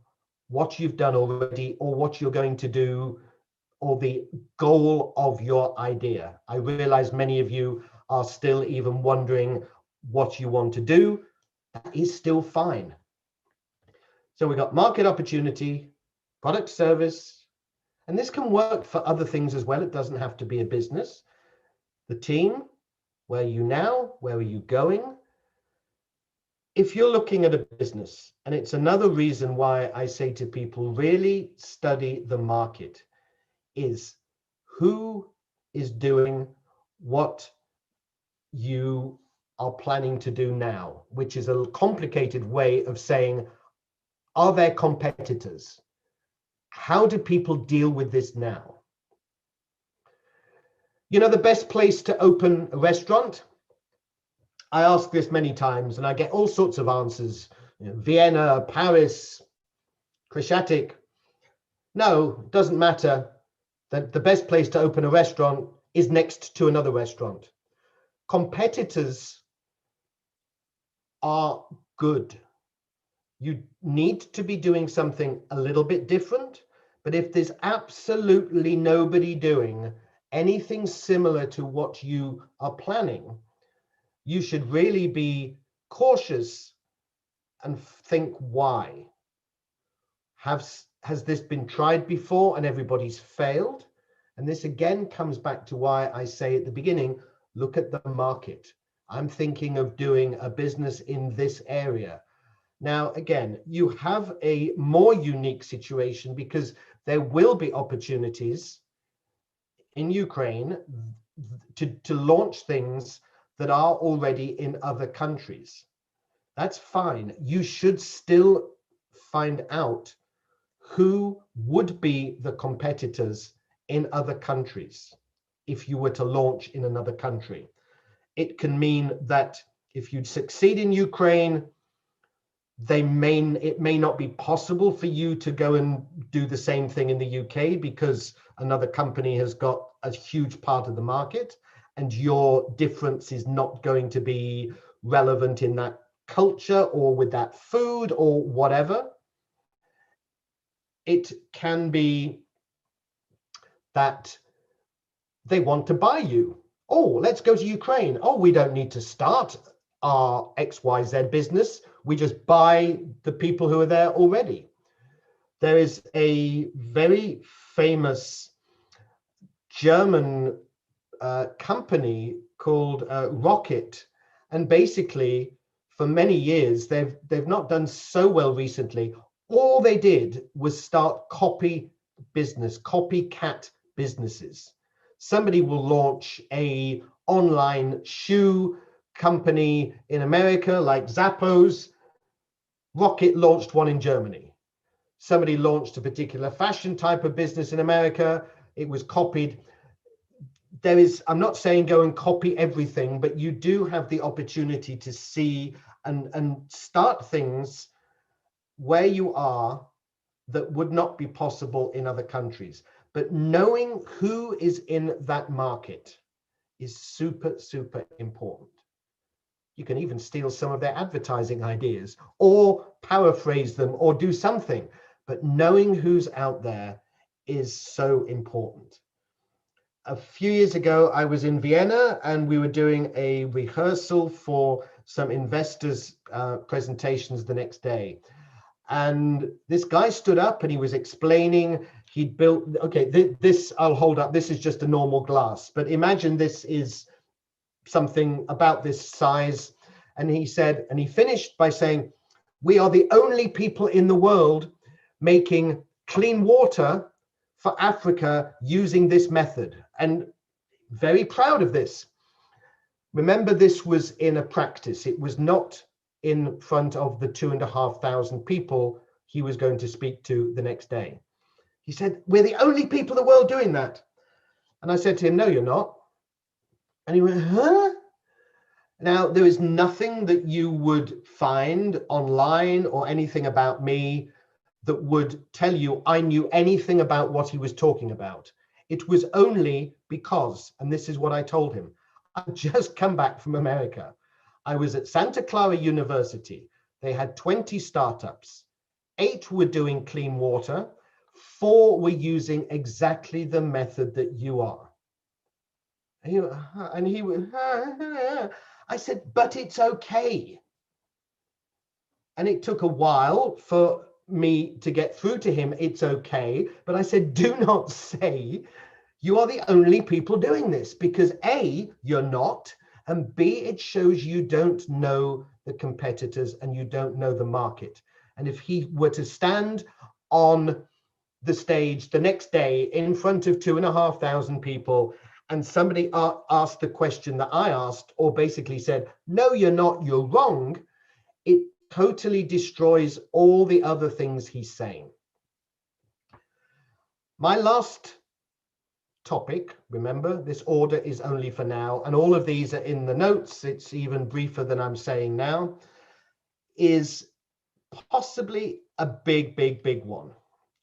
what you've done already or what you're going to do or the goal of your idea. I realize many of you are still even wondering what you want to do. That is still fine. So we've got market opportunity, product service, and this can work for other things as well. It doesn't have to be a business. The team, where are you now? Where are you going? If you're looking at a business, and it's another reason why I say to people, really study the market, is who is doing what you are planning to do now, which is a complicated way of saying, are there competitors? How do people deal with this now? You know, the best place to open a restaurant? I ask this many times and I get all sorts of answers. You know, Vienna, Paris, Cresciatic. No, it doesn't matter. That the best place to open a restaurant is next to another restaurant. Competitors are good. You need to be doing something a little bit different, but if there's absolutely nobody doing anything similar to what you are planning, you should really be cautious and think why. Has this been tried before and everybody's failed? And this again comes back to why I say at the beginning, look at the market. I'm thinking of doing a business in this area. Now, again, you have a more unique situation because there will be opportunities in Ukraine to launch things that are already in other countries. That's fine. You should still find out who would be the competitors in other countries if you were to launch in another country. It can mean that if you succeed in Ukraine, it may not be possible for you to go and do the same thing in the UK because another company has got a huge part of the market. and your difference is not going to be relevant in that culture or with that food or whatever. It can be that they want to buy you. Oh, let's go to Ukraine. Oh, we don't need to start our XYZ business. We just buy the people who are there already. There is a very famous German company called Rocket, and basically for many years they've not done so well recently. All they did was start copycat businesses. Somebody will launch a online shoe company in America like Zappos. Rocket launched one in Germany. Somebody launched a particular fashion type of business in America. It was copied. There is, I'm not saying go and copy everything, but you do have the opportunity to see and start things where you are that would not be possible in other countries. But knowing who is in that market is super, super important. You can even steal some of their advertising ideas or paraphrase them or do something, but knowing who's out there is so important. A few years ago, I was in Vienna and we were doing a rehearsal for some investors' presentations the next day. And this guy stood up and he was explaining he'd built, okay, this I'll hold up. This is just a normal glass, but imagine this is something about this size. And he said, and he finished by saying, we are the only people in the world making clean water for Africa using this method, and very proud of this. Remember, this was in a practice. It was not in front of the 2,500 people he was going to speak to the next day. He said, we're the only people in the world doing that. And I said to him, no, you're not. And he went, huh? Now, there is nothing that you would find online or anything about me that would tell you I knew anything about what he was talking about. It was only because, and this is what I told him, I'd just come back from America. I was at Santa Clara University. They had 20 startups. 8 were doing clean water. 4 were using exactly the method that you are. And he went, I said, but it's okay. And it took a while for me to get through to him, it's okay. But I said, do not say you are the only people doing this, because A, you're not, and B, it shows you don't know the competitors and you don't know the market. And if he were to stand on the stage the next day in front of 2,500 people and somebody asked the question that I asked, or basically said, no, you're not, you're wrong, it totally destroys all the other things he's saying. My last topic, remember, this order is only for now, and all of these are in the notes, it's even briefer than I'm saying now, is possibly a big, big, big one.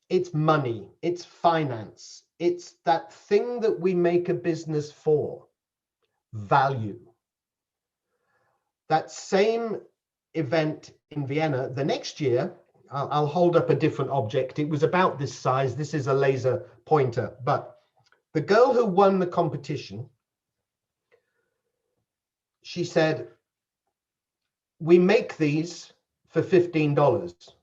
It's money, it's finance, it's that thing that we make a business for, value. That same event in Vienna, the next year, I'll hold up a different object. It was about this size. This is a laser pointer, but the girl who won the competition, she said, we make these for $15.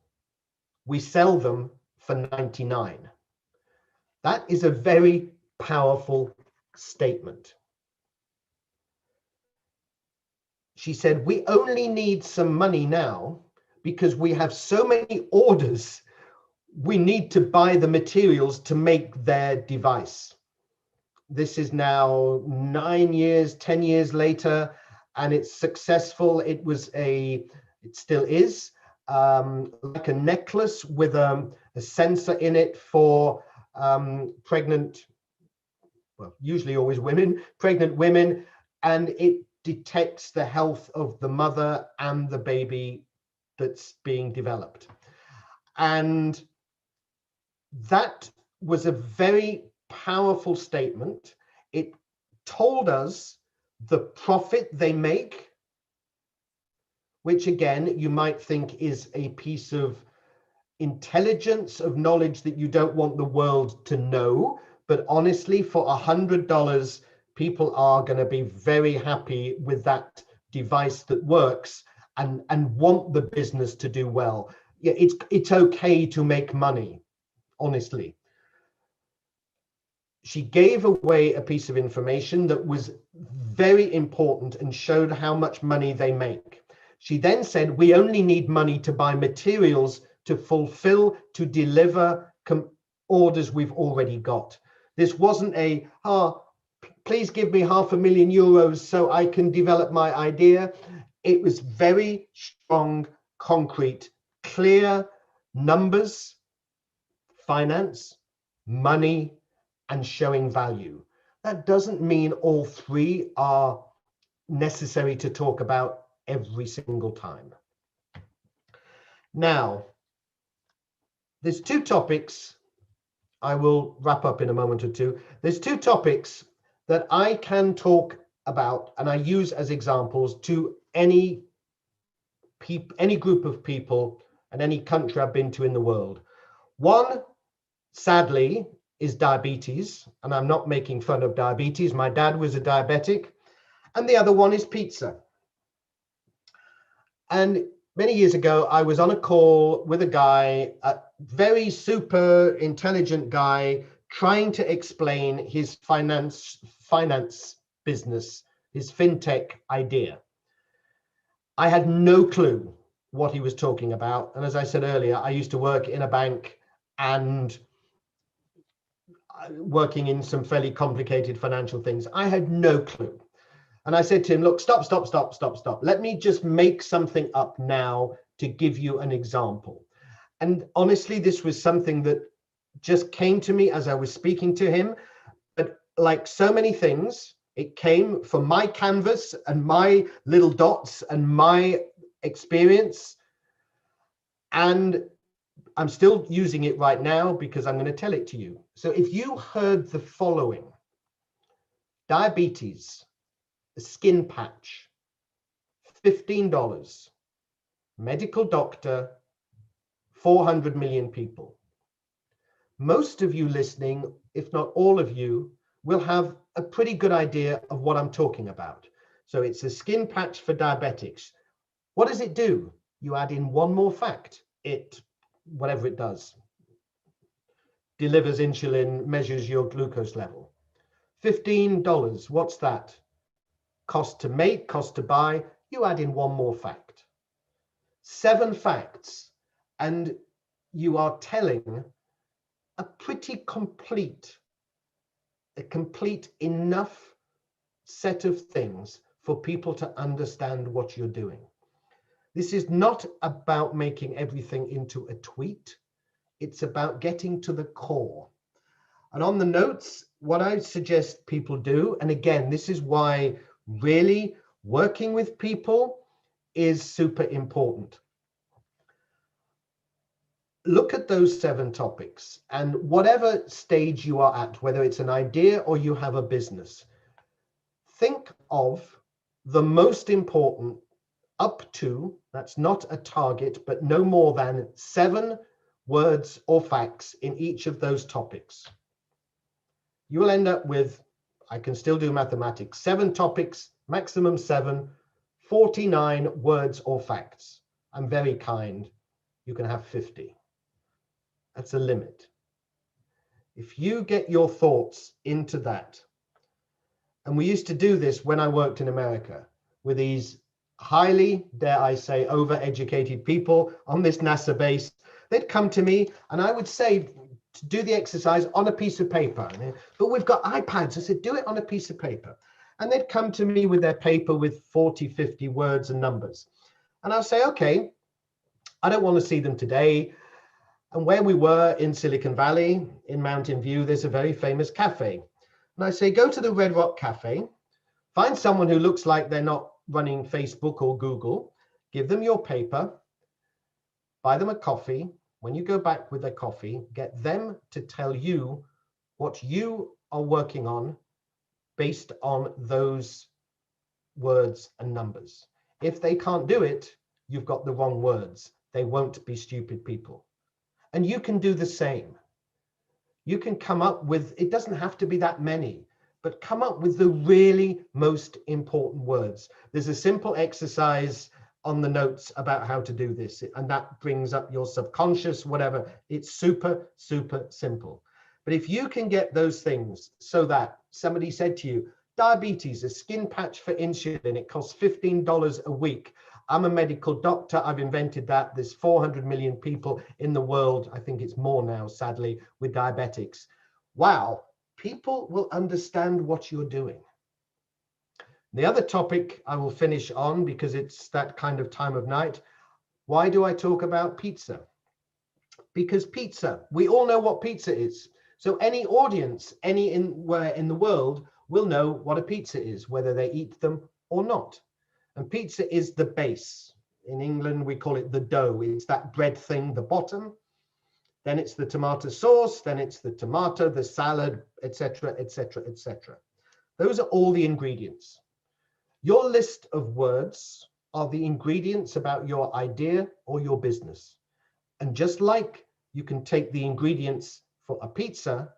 We sell them for $99. That is a very powerful statement. She said, we only need some money now because we have so many orders. We need to buy the materials to make their device. This is now 9 years, 10 years later, and it's successful. It still is, like a necklace with a sensor in it for pregnant, well, usually always women, pregnant women, and it detects the health of the mother and the baby that's being developed. And that was a very powerful statement. It told us the profit they make, which again, you might think is a piece of intelligence, of knowledge that you don't want the world to know. But honestly, for $100, people are going to be very happy with that device that works and want the business to do well. Yeah, it's okay to make money, honestly. She gave away a piece of information that was very important and showed how much money they make. She then said, we only need money to buy materials to fulfill, to deliver orders we've already got. This wasn't a, please give me €500,000 so I can develop my idea. It was very strong, concrete, clear numbers, finance, money, and showing value. That doesn't mean all three are necessary to talk about every single time. Now, there's two topics. I will wrap up in a moment or two. There's two topics that I can talk about and I use as examples to any group of people and any country I've been to in the world. One, sadly, is diabetes, and I'm not making fun of diabetes. My dad was a diabetic. And the other one is pizza. And many years ago, I was on a call with a guy, a very super intelligent guy, trying to explain his finance business, his fintech idea. I had no clue what he was talking about. And as I said earlier, I used to work in a bank and working in some fairly complicated financial things. I had no clue. And I said to him, look, stop. Let me just make something up now to give you an example. And honestly, this was something that just came to me as I was speaking to him. But like so many things, it came from my canvas and my little dots and my experience. And I'm still using it right now because I'm going to tell it to you. So if you heard the following: diabetes, a skin patch, $15, medical doctor, 400 million people. Most of you listening, if not all of you, will have a pretty good idea of what I'm talking about. So it's a skin patch for diabetics. What does it do? You add in one more fact. Whatever it does, delivers insulin, measures your glucose level. $15, what's that? Cost to make, cost to buy. You add in one more fact. 7 facts, and you are telling a pretty complete enough set of things for people to understand what you're doing. This is not about making everything into a tweet. It's about getting to the core. And on the notes, what I suggest people do, and again, this is why really working with people is super important. Look at those 7 topics, and whatever stage you are at, whether it's an idea or you have a business, think of the most important up to, that's not a target, but no more than 7 words or facts in each of those topics. You will end up with, I can still do mathematics, 7 topics, maximum 7, 49 words or facts. I'm very kind. You can have 50. That's a limit. If you get your thoughts into that, and we used to do this when I worked in America with these highly, dare I say, overeducated people on this NASA base, they'd come to me and I would say to do the exercise on a piece of paper. But we've got iPads. I said, do it on a piece of paper. And they'd come to me with their paper with 40, 50 words and numbers. And I'll say, okay, I don't want to see them today. And where we were in Silicon Valley, in Mountain View, there's a very famous cafe. And I say, go to the Red Rock Cafe, find someone who looks like they're not running Facebook or Google, give them your paper, buy them a coffee. When you go back with their coffee, get them to tell you what you are working on based on those words and numbers. If they can't do it, you've got the wrong words. They won't be stupid people. And you can do the same. You can come up with, it doesn't have to be that many, but come up with the really most important words. There's a simple exercise on the notes about how to do this, and that brings up your subconscious, whatever. It's super, super simple. But if you can get those things so that somebody said to you, diabetes, a skin patch for insulin, it costs $15 a week. I'm a medical doctor, I've invented that. There's 400 million people in the world, I think it's more now, sadly, with diabetics. Wow, people will understand what you're doing. The other topic I will finish on, because it's that kind of time of night. Why do I talk about pizza? Because pizza, we all know what pizza is. So any audience, anywhere in the world will know what a pizza is, whether they eat them or not. And pizza is the base. In England, we call it the dough. It's that bread thing, the bottom. Then it's the tomato sauce, then it's the tomato, the salad, etc., etc., etc. Those are all the ingredients. Your list of words are the ingredients about your idea or your business. And just like you can take the ingredients for a pizza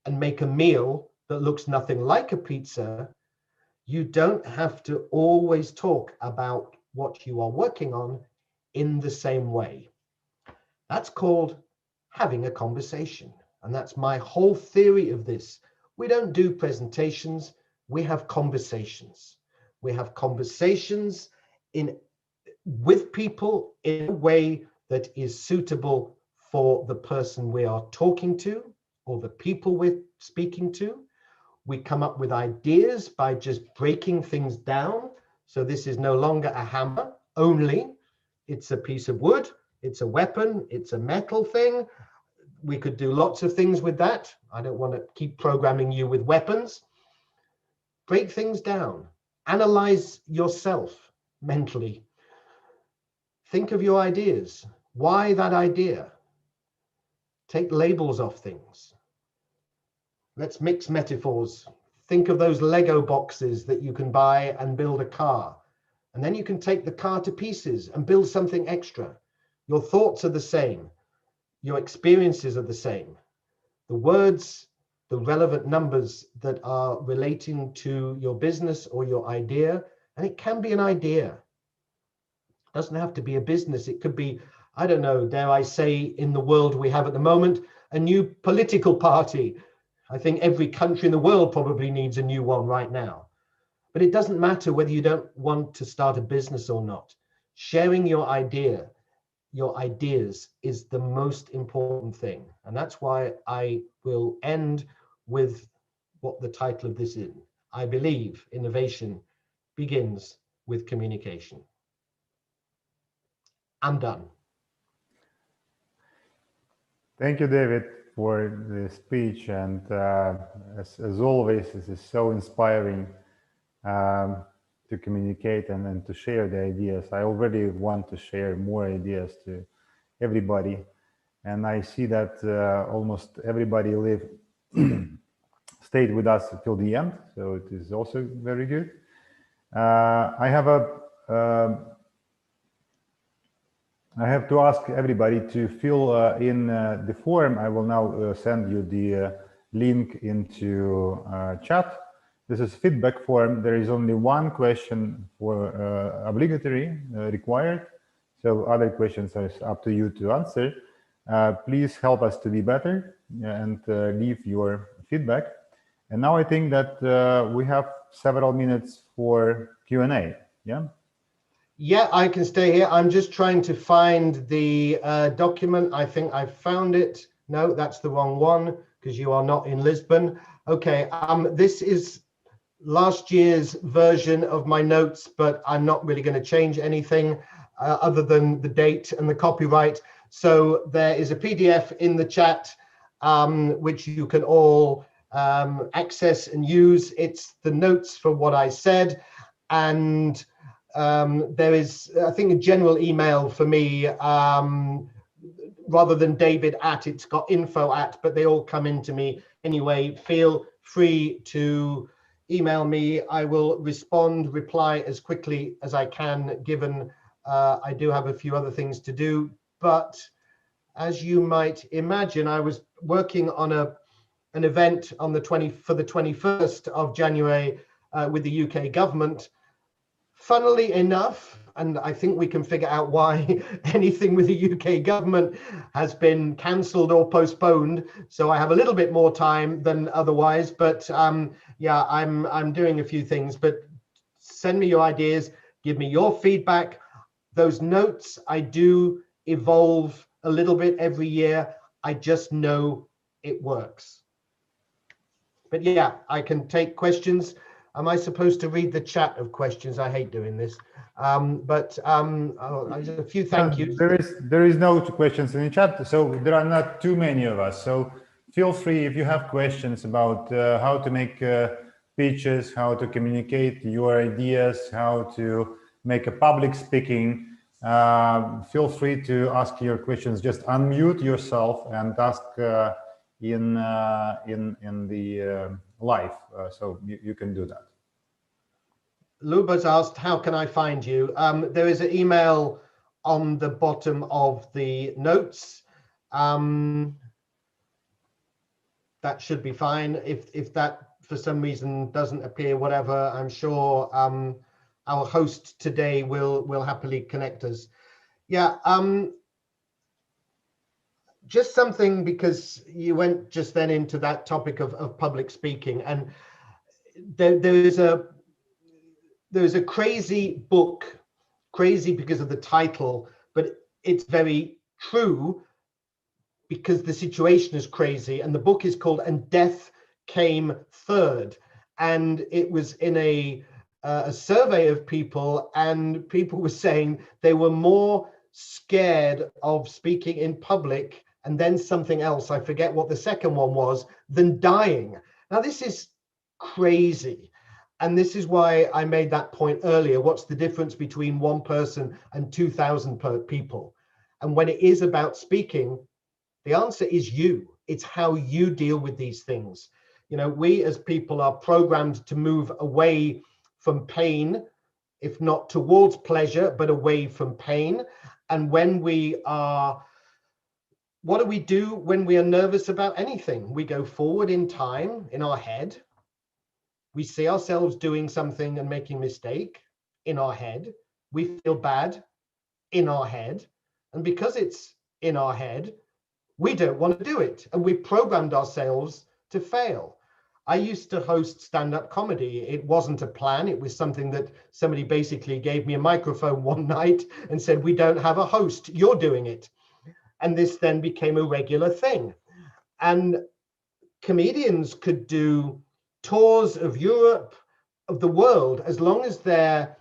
and make a meal that looks nothing like a pizza, you don't have to always talk about what you are working on in the same way. That's called having a conversation. And that's my whole theory of this. We don't do presentations, we have conversations. We have conversations with people in a way that is suitable for the person we are talking to or the people we're speaking to. We come up with ideas by just breaking things down. So this is no longer a hammer only. It's a piece of wood. It's a weapon. It's a metal thing. We could do lots of things with that. I don't want to keep programming you with weapons. Break things down. Analyze yourself mentally. Think of your ideas. Why that idea? Take labels off things. Let's mix metaphors. Think of those Lego boxes that you can buy and build a car. And then you can take the car to pieces and build something extra. Your thoughts are the same. Your experiences are the same. The words, the relevant numbers that are relating to your business or your idea, and it can be an idea. It doesn't have to be a business. It could be, I don't know, dare I say, in the world we have at the moment, a new political party. I think every country in the world probably needs a new one right now. But it doesn't matter whether you don't want to start a business or not. Sharing your idea, your ideas is the most important thing. And that's why I will end with what the title of this is. I believe innovation begins with communication. I'm done. Thank you, David, for the speech. And as always, this is so inspiring to communicate and to share the ideas. I already want to share more ideas to everybody. And I see that almost everybody stayed with us till the end. So it is also very good. I have to ask everybody to fill in the form. I will now send you the link into chat. This is feedback form. There is only one question for obligatory required. So other questions are up to you to answer. Please help us to be better and leave your feedback. And now I think that we have several minutes for Q&A. Yeah. Yeah, I can stay here. I'm just trying to find the document. I think I found it. No, that's the wrong one because you are not in Lisbon. Okay, this is last year's version of my notes, but I'm not really going to change anything other than the date and the copyright. So there is a PDF in the chat, which you can all access and use. It's the notes for what I said. And there is, I think, a general email for me, rather than David @ it's got info @, but they all come into me anyway. Feel free to email me. I will reply as quickly as I can, given I do have a few other things to do. But as you might imagine, I was working on an event on for the 21st of January with the UK government. Funnily enough, and I think we can figure out why anything with the UK government has been cancelled or postponed. So I have a little bit more time than otherwise, but yeah, I'm doing a few things. But send me your ideas, give me your feedback. Those notes, I do evolve a little bit every year. I just know it works. But yeah, I can take questions. Am I supposed to read the chat of questions? I hate doing this. A few thank yous. There is no questions in the chat, so there are not too many of us. So feel free if you have questions about how to make pitches, how to communicate your ideas, how to make a public speaking. Feel free to ask your questions. Just unmute yourself and ask in the live, so you can do that. Luba's asked, how can I find you? There is an email on the bottom of the notes. That should be fine. If that for some reason doesn't appear, whatever, I'm sure our host today will happily connect us. Yeah, just something, because you went just then into that topic of public speaking, and there's a crazy book, crazy because of the title, but it's very true because the situation is crazy. And the book is called "And Death Came Third," and it was in a survey of people, and people were saying they were more scared of speaking in public, and then something else, I forget what the second one was, than dying. Now this is crazy. And this is why I made that point earlier. What's the difference between one person and 2,000 people? And when it is about speaking, the answer is you. It's how you deal with these things. You know, we as people are programmed to move away from pain, if not towards pleasure, but away from pain. And when we are, what do we do when we are nervous about anything? We go forward in time in our head. We see ourselves doing something and making a mistake in our head. We feel bad in our head. And because it's in our head, we don't want to do it. And we programmed ourselves to fail. I used to host stand-up comedy. It wasn't a plan. It was something that somebody basically gave me a microphone one night and said, we don't have a host, you're doing it. And this then became a regular thing. And comedians could do tours of Europe, of the world, as long as their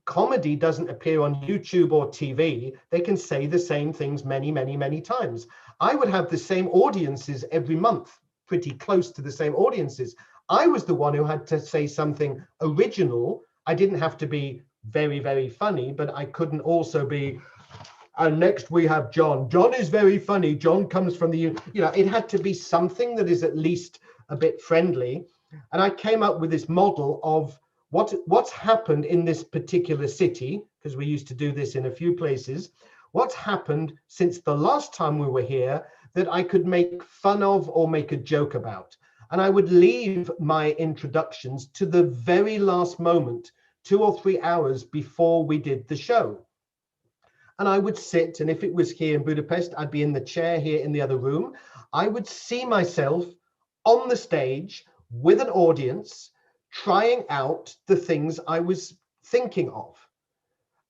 comedy doesn't appear on YouTube or TV, they can say the same things many, many, many times. I would have the same audiences every month, pretty close to the same audiences. I was the one who had to say something original. I didn't have to be very, very funny, but I couldn't also be, and next we have John. John is very funny. John comes from the, you know, it had to be something that is at least a bit friendly. And I came up with this model of what's happened in this particular city, because we used to do this in a few places. What's happened since the last time we were here that I could make fun of or make a joke about. And I would leave my introductions to the very last moment, 2 or 3 hours before we did the show. And I would sit, and if it was here in Budapest, I'd be in the chair here in the other room. I would see myself on the stage with an audience, trying out the things I was thinking of.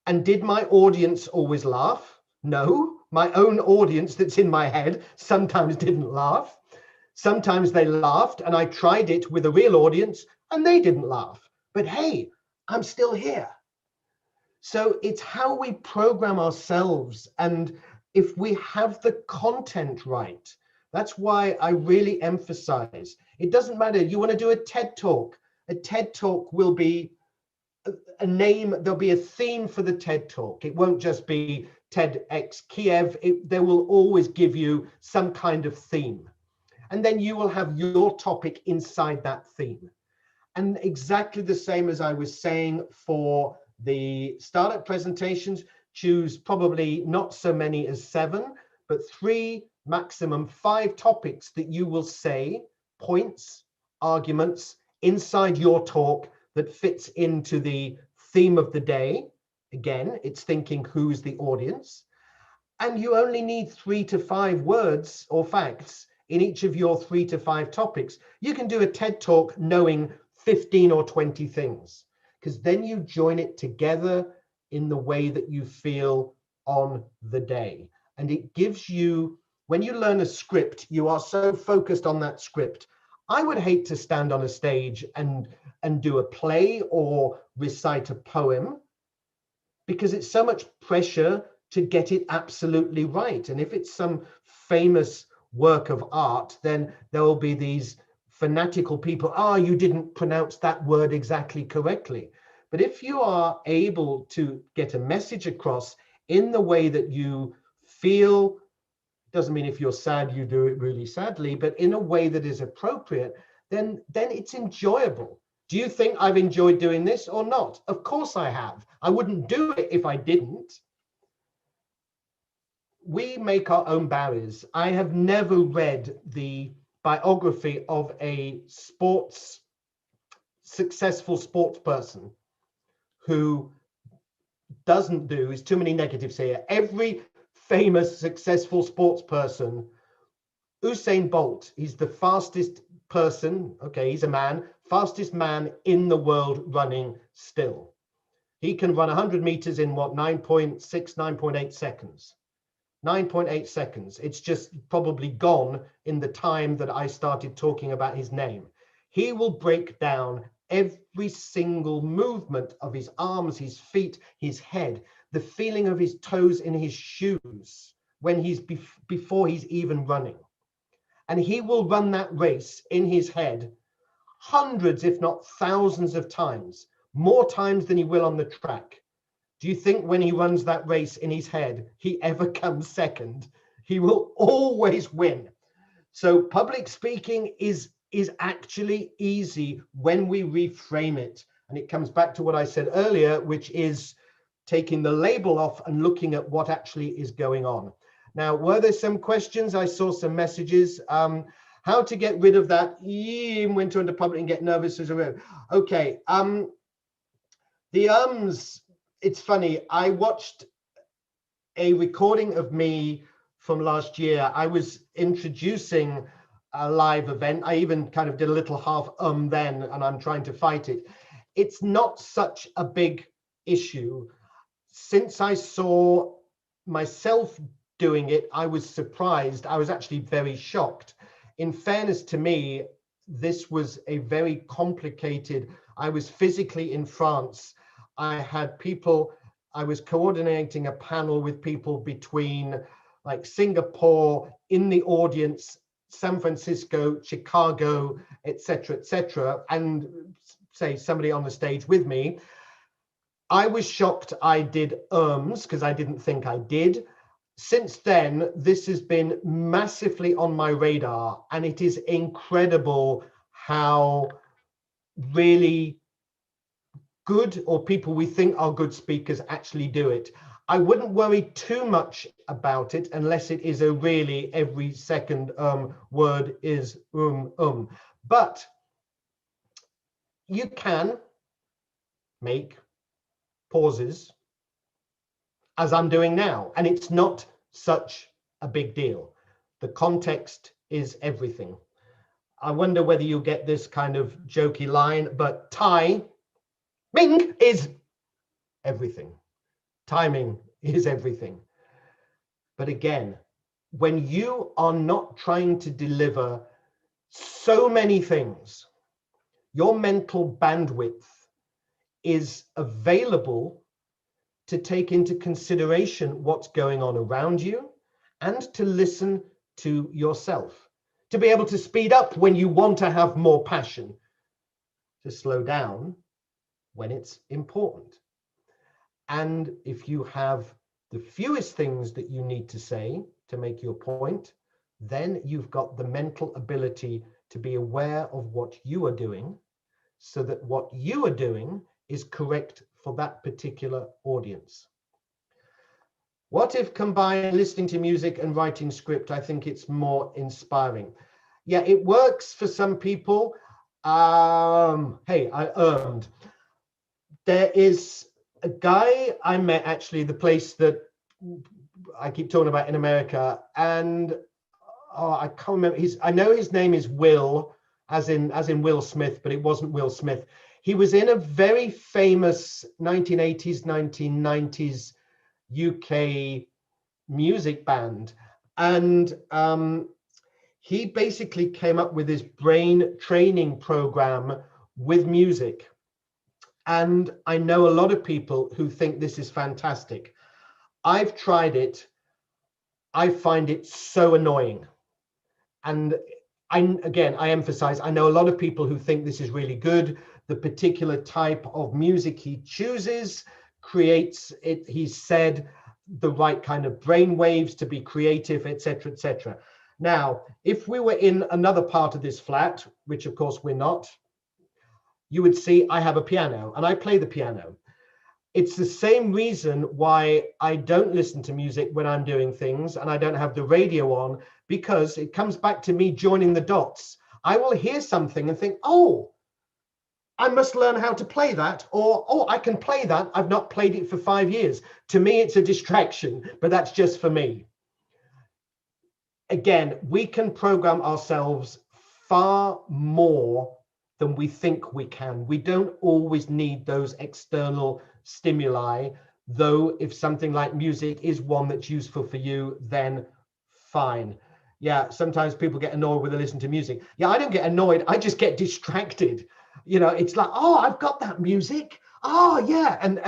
And did my audience always laugh? No, my own audience that's in my head sometimes didn't laugh. Sometimes they laughed, and I tried it with a real audience and they didn't laugh. But hey, I'm still here. So it's how we program ourselves. And if we have the content right, that's why I really emphasize, it doesn't matter. You want to do a TED Talk. A TED Talk will be a name, there'll be a theme for the TED Talk. It won't just be TEDx Kiev. They will always give you some kind of theme. And then you will have your topic inside that theme. And exactly the same as I was saying for the startup presentations, choose probably not so many as 7, but 3, maximum 5 topics that you will say, points, arguments inside your talk that fits into the theme of the day. Again, it's thinking who's the audience. And you only need 3 to 5 words or facts in each of your 3 to 5 topics. You can do a TED talk knowing 15 or 20 things, because then you join it together in the way that you feel on the day. And it gives you, when you learn a script, you are so focused on that script. I would hate to stand on a stage and do a play or recite a poem, because it's so much pressure to get it absolutely right. And if it's some famous work of art, then there will be these fanatical people, you didn't pronounce that word exactly correctly. But if you are able to get a message across in the way that you feel, doesn't mean if you're sad, you do it really sadly, but in a way that is appropriate, then it's enjoyable. Do you think I've enjoyed doing this or not? Of course I have. I wouldn't do it if I didn't. We make our own barriers. I have never read the biography of a successful sports person who doesn't do, is too many negatives here. Every famous successful sports person, Usain Bolt, he's the fastest person, okay, he's a man, fastest man in the world running still. He can run 100 meters in what, 9.6, 9.8 seconds. 9.8 seconds. It's just probably gone in the time that I started talking about his name. He will break down every single movement of his arms, his feet, his head, the feeling of his toes in his shoes when he's before he's even running. And he will run that race in his head hundreds, if not thousands of times, more times than he will on the track. Do you think when he runs that race in his head, he ever comes second? He will always win. So public speaking is actually easy when we reframe it. And it comes back to what I said earlier, which is taking the label off and looking at what actually is going on. Now, were there some questions? I saw some messages. How to get rid of that when to enter public and get nervous as a okay. It's funny. I watched a recording of me from last year. I was introducing a live event. I even kind of did a little half then, and I'm trying to fight it. It's not such a big issue. Since I saw myself doing it, I was surprised. I was actually very shocked. In fairness to me, this was a very complicated, I was physically in France. I had people, I was coordinating a panel with people between like Singapore, in the audience, San Francisco, Chicago, etc., and say somebody on the stage with me. I was shocked I did because I didn't think I did. Since then, this has been massively on my radar, and it is incredible how really good, or people we think are good speakers, actually do it. I wouldn't worry too much about it unless it is a really every second word is But you can make pauses, as I'm doing now, and it's not such a big deal. The context is everything. I wonder whether you'll get this kind of jokey line, but timing is everything. Timing is everything. But again, when you are not trying to deliver so many things, your mental bandwidth is available to take into consideration what's going on around you and to listen to yourself, to be able to speed up when you want to have more passion, to slow down when it's important. And if you have the fewest things that you need to say to make your point, then you've got the mental ability to be aware of what you are doing so that what you are doing is correct for that particular audience. What if combined listening to music and writing script? I think it's more inspiring. Yeah, it works for some people. Hey, I earned. There is a guy I met, actually, the place that I keep talking about in America, and I can't remember. I know his name is Will, as in Will Smith, but it wasn't Will Smith. He was in a very famous 1980s, 1990s UK music band, and he basically came up with his brain training program with music. And I know a lot of people who think this is fantastic. I've tried it. I find it so annoying. And I emphasize, I know a lot of people who think this is really good. The particular type of music he chooses creates it, he said, the right kind of brain waves to be creative, etc., etc. Now, if we were in another part of this flat, which of course we're not, you would see I have a piano and I play the piano. It's the same reason why I don't listen to music when I'm doing things and I don't have the radio on, because it comes back to me joining the dots. I will hear something and think, oh, I must learn how to play that, or, oh, I can play that. I've not played it for 5 years. To me, it's a distraction, but that's just for me. Again, we can program ourselves far more than we think we can. We don't always need those external stimuli, though if something like music is one that's useful for you, then fine. Yeah, sometimes people get annoyed when they listen to music. Yeah, I don't get annoyed, I just get distracted. You know, it's like, oh, I've got that music. Oh yeah, and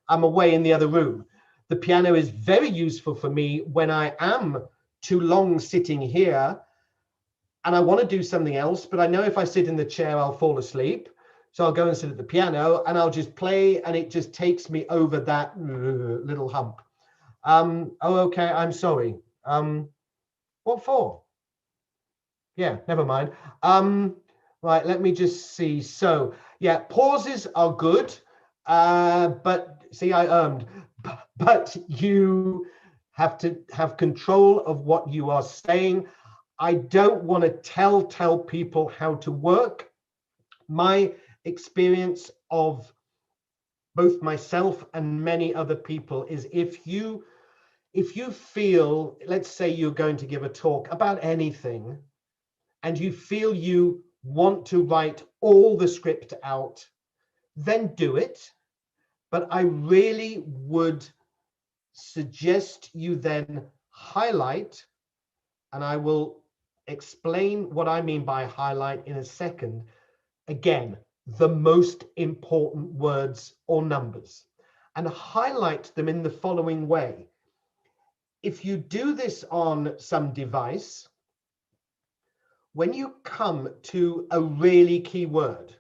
I'm away in the other room. The piano is very useful for me when I am too long sitting here and I want to do something else, but I know if I sit in the chair, I'll fall asleep. So I'll go and sit at the piano and I'll just play, and it just takes me over that little hump. Oh, okay, I'm sorry. What for? Yeah, never mind. Right, let me just see. So yeah, pauses are good, but see, I earned. But you have to have control of what you are saying. I don't want to tell people how to work. My experience of both myself and many other people is if you feel, let's say you're going to give a talk about anything and you feel you want to write all the script out, then do it. But I really would suggest you then highlight, and I will explain what I mean by highlight in a second. Again, the most important words or numbers, and highlight them in the following way. If you do this on some device, when you come to a really key word,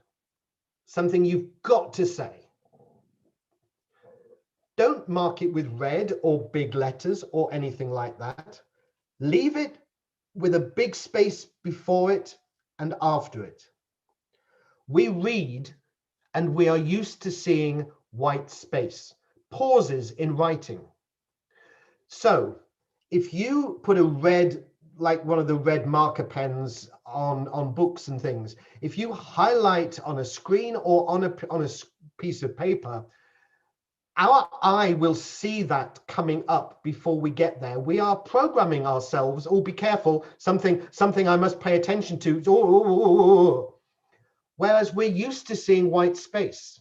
something you've got to say, don't mark it with red or big letters or anything like that. Leave it with a big space before it and after it. We read and we are used to seeing white space, pauses in writing. So if you put a red, like one of the red marker pens on books and things, if you highlight on a screen or on a piece of paper, our eye will see that coming up before we get there. We are programming ourselves. Oh, be careful, something I must pay attention to. Oh. Whereas we're used to seeing white space.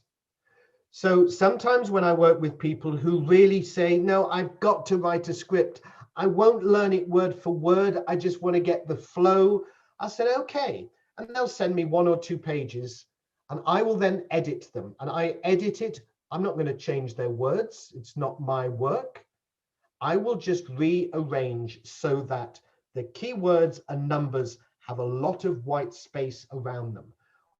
So sometimes when I work with people who really say, no, I've got to write a script, I won't learn it word for word, I just want to get the flow, I said, okay. And they'll send me 1 or 2 pages and I will then edit them. And I edit it. I'm not going to change their words. It's not my work. I will just rearrange so that the keywords and numbers have a lot of white space around them.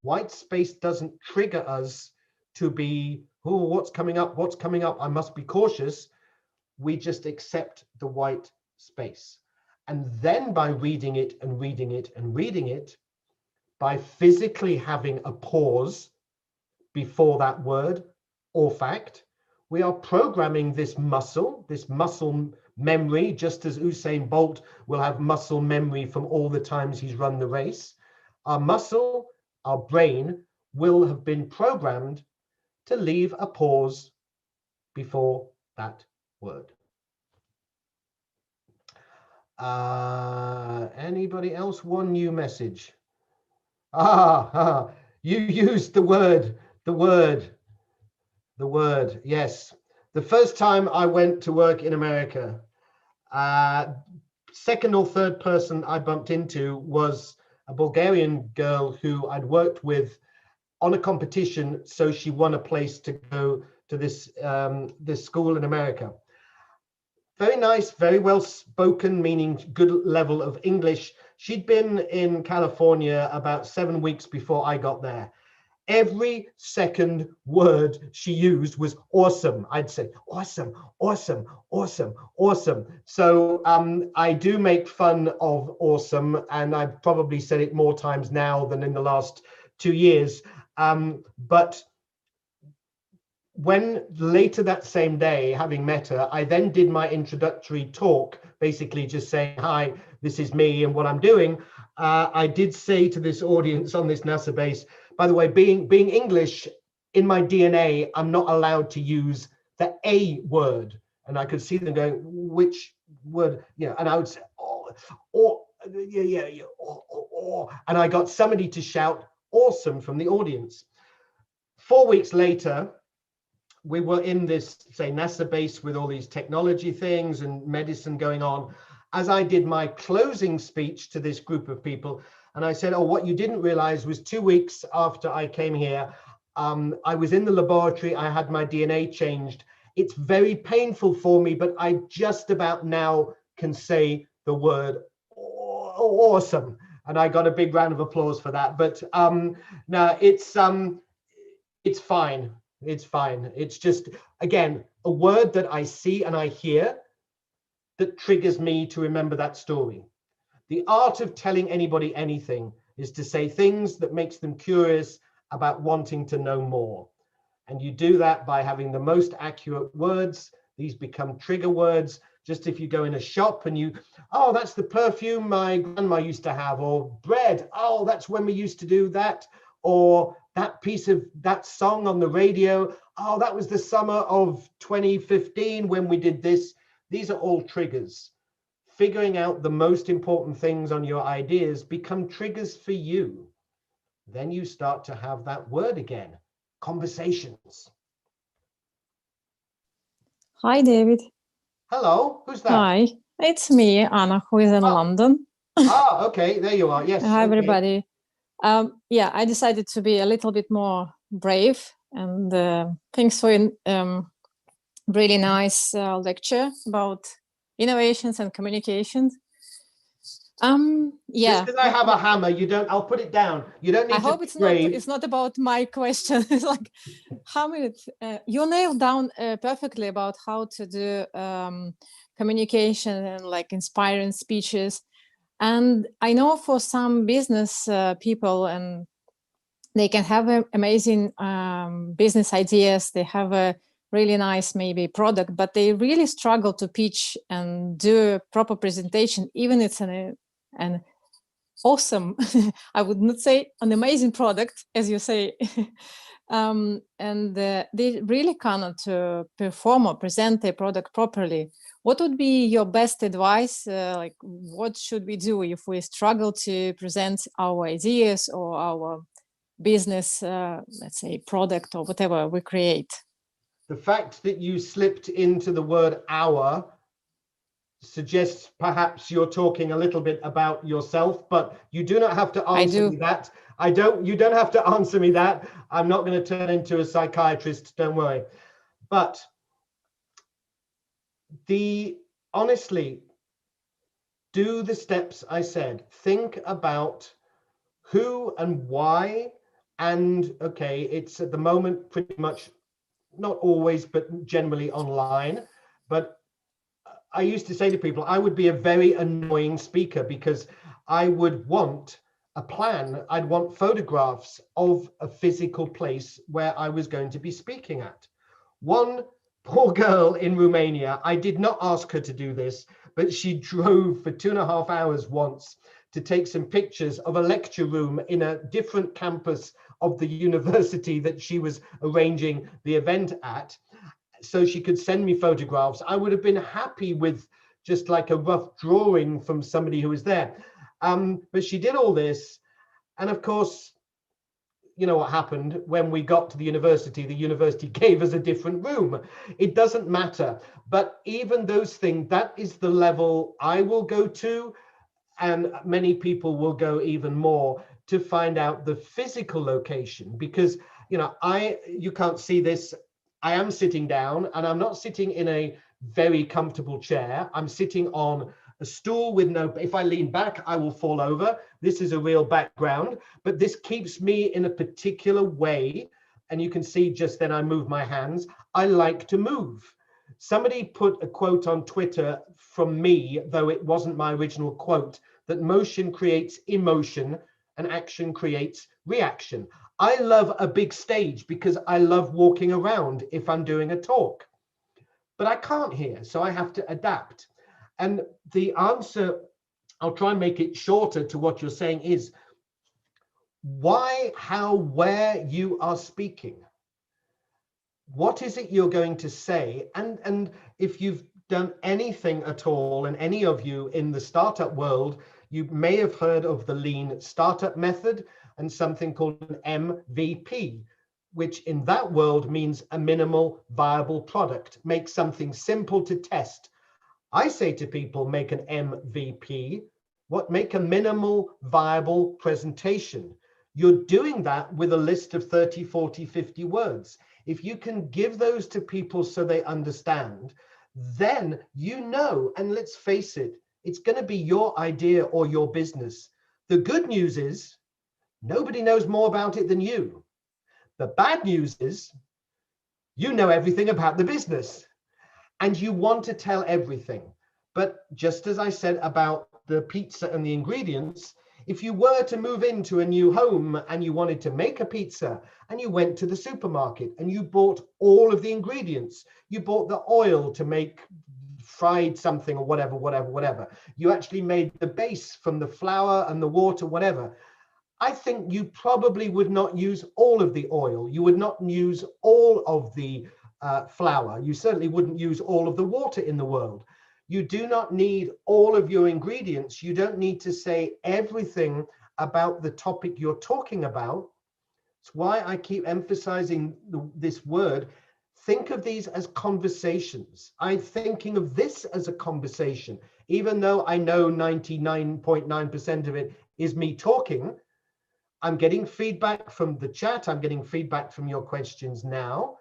White space doesn't trigger us to be, oh, what's coming up? What's coming up? I must be cautious. We just accept the white space. And then by reading it and reading it and reading it, by physically having a pause before that word or fact. We are programming this muscle memory, just as Usain Bolt will have muscle memory from all the times he's run the race. Our muscle, our brain, will have been programmed to leave a pause before that word. Anybody else? One new message. You used the word. Yes. The first time I went to work in America, second or third person I bumped into was a Bulgarian girl who I'd worked with on a competition, so she won a place to go to this school in America. Very nice, very well spoken, meaning good level of English. She'd been in California about 7 weeks before I got there. Every second word she used was awesome. I'd say awesome, awesome, awesome, awesome. So I do make fun of awesome, and I've probably said it more times now than in the last 2 years. But when later that same day, having met her, I then did my introductory talk, basically just saying, hi, this is me and what I'm doing. I did say to this audience on this NASA base, by the way, being English in my DNA, I'm not allowed to use the A word. And I could see them going, which word? You know, and I would say, and I got somebody to shout awesome from the audience. 4 weeks later, we were in this, say, NASA base with all these technology things and medicine going on. As I did my closing speech to this group of people, and I said, oh, what you didn't realize was 2 weeks after I came here, I was in the laboratory, I had my DNA changed. It's very painful for me, but I just about now can say the word awesome. And I got a big round of applause for that. But no, it's fine. It's fine. It's just, again, a word that I see and I hear that triggers me to remember that story. The art of telling anybody anything is to say things that makes them curious about wanting to know more. And you do that by having the most accurate words. These become trigger words. Just if you go in a shop and you, oh, that's the perfume my grandma used to have, or bread. Oh, that's when we used to do that. Or that piece of that song on the radio. Oh, that was the summer of 2015 when we did this. These are all triggers. Figuring out the most important things on your ideas become triggers for you. Then you start to have that word again, conversations. Hi, David. Hello, who's that? Hi, it's me, Anna, who is in London. Okay, there you are. Yes. Hi, okay. everybody. Yeah, I decided to be a little bit more brave, and thanks for a really nice lecture about innovations and communications. Yeah. Just because I have a hammer, you don't. I'll put it down. You don't need I to hope be it's brave. not. It's not about my question. It's like how many. You nailed down perfectly about how to do communication and like inspiring speeches. And I know for some business people, and they can have amazing business ideas. They have a really nice maybe product, but they really struggle to pitch and do a proper presentation. Even it's an awesome, I would not say an amazing product, as you say. And they really cannot perform or present their product properly. What would be your best advice? Like, what should we do if we struggle to present our ideas or our business, let's say, product or whatever we create? The fact that you slipped into the word "our" suggests perhaps you're talking a little bit about yourself, but you do not have to answer me that. You don't have to answer me that. I'm not going to turn into a psychiatrist, don't worry. But honestly, do the steps I said. Think about who and why. And okay, it's at the moment pretty much, not always, but generally online. But I used to say to people, I would be a very annoying speaker because I would want a plan, I'd want photographs of a physical place where I was going to be speaking at. One poor girl in Romania, I did not ask her to do this, but she drove for 2.5 hours once to take some pictures of a lecture room in a different campus of the university that she was arranging the event at, so she could send me photographs. I would have been happy with just like a rough drawing from somebody who was there. But she did all this. And of course, you know what happened when we got to the university gave us a different room. It doesn't matter. But even those things, that is the level I will go to. And many people will go even more to find out the physical location, because, you know, you can't see this. I am sitting down, and I'm not sitting in a very comfortable chair. I'm sitting on a stool with no, if I lean back, I will fall over. This is a real background, but this keeps me in a particular way. And you can see just then I move my hands. I like to move. Somebody put a quote on Twitter from me, though it wasn't my original quote, that motion creates emotion and action creates reaction. I love a big stage because I love walking around if I'm doing a talk, but I can't here, so I have to adapt. And the answer, I'll try and make it shorter to what you're saying, is why, how, where you are speaking. What is it you're going to say? And if you've done anything at all, and any of you in the startup world, you may have heard of the lean startup method and something called an MVP, which in that world means a minimal viable product. Make something simple to test. I say to people, make an MVP. Make a minimal viable presentation. You're doing that with a list of 30, 40, 50 words. If you can give those to people so they understand, then you know, and let's face it, it's going to be your idea or your business. The good news is nobody knows more about it than you. The bad news is you know everything about the business and you want to tell everything. But just as I said about the pizza and the ingredients, if you were to move into a new home and you wanted to make a pizza and you went to the supermarket and you bought all of the ingredients, you bought the oil to make fried something or whatever. You actually made the base from the flour and the water, whatever. I think you probably would not use all of the oil. You would not use all of the flour. You certainly wouldn't use all of the water in the world. You do not need all of your ingredients. You don't need to say everything about the topic you're talking about. It's why I keep emphasizing this word. Think of these as conversations. I'm thinking of this as a conversation, even though I know 99.9% of it is me talking. I'm getting feedback from the chat. I'm getting feedback from your questions now.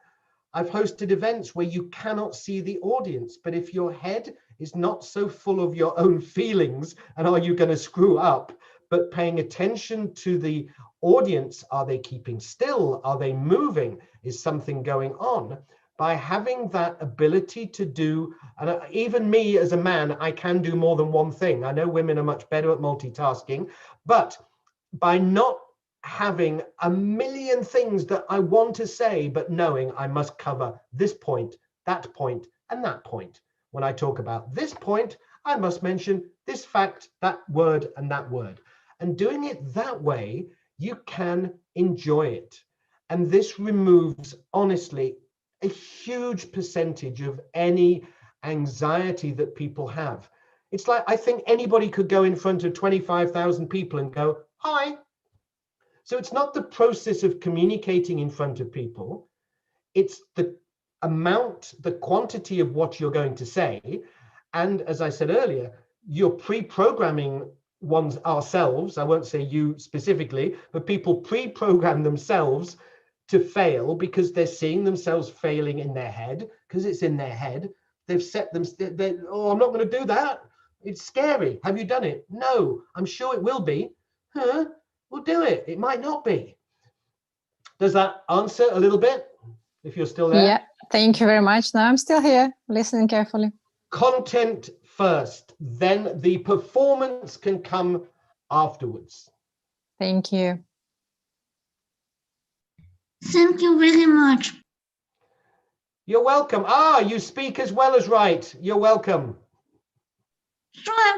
I've hosted events where you cannot see the audience, but if your head is not so full of your own feelings and are you going to screw up, but paying attention to the audience, are they keeping still? Are they moving? Is something going on? By having that ability to do, and even me as a man, I can do more than one thing. I know women are much better at multitasking, but by not having a million things that I want to say, but knowing I must cover this point, and that point. When I talk about this point, I must mention this fact, that word, and that word. And doing it that way, you can enjoy it. And this removes, honestly, a huge percentage of any anxiety that people have. It's like, I think anybody could go in front of 25,000 people and go, hi. So it's not the process of communicating in front of people. It's the amount, the quantity of what you're going to say. And as I said earlier, you're pre-programming ourselves. I won't say you specifically, but people pre-program themselves to fail because they're seeing themselves failing in their head, because it's in their head. They've set them, oh, I'm not going to do that. It's scary. Have you done it? No, I'm sure it will be. Huh? We'll do it. It might not be. Does that answer a little bit? If you're still there? Yeah, thank you very much. No, I'm still here, listening carefully. Content first, then the performance can come afterwards. Thank you. Thank you very much. You're welcome. Ah, you speak as well as write. You're welcome. Sure.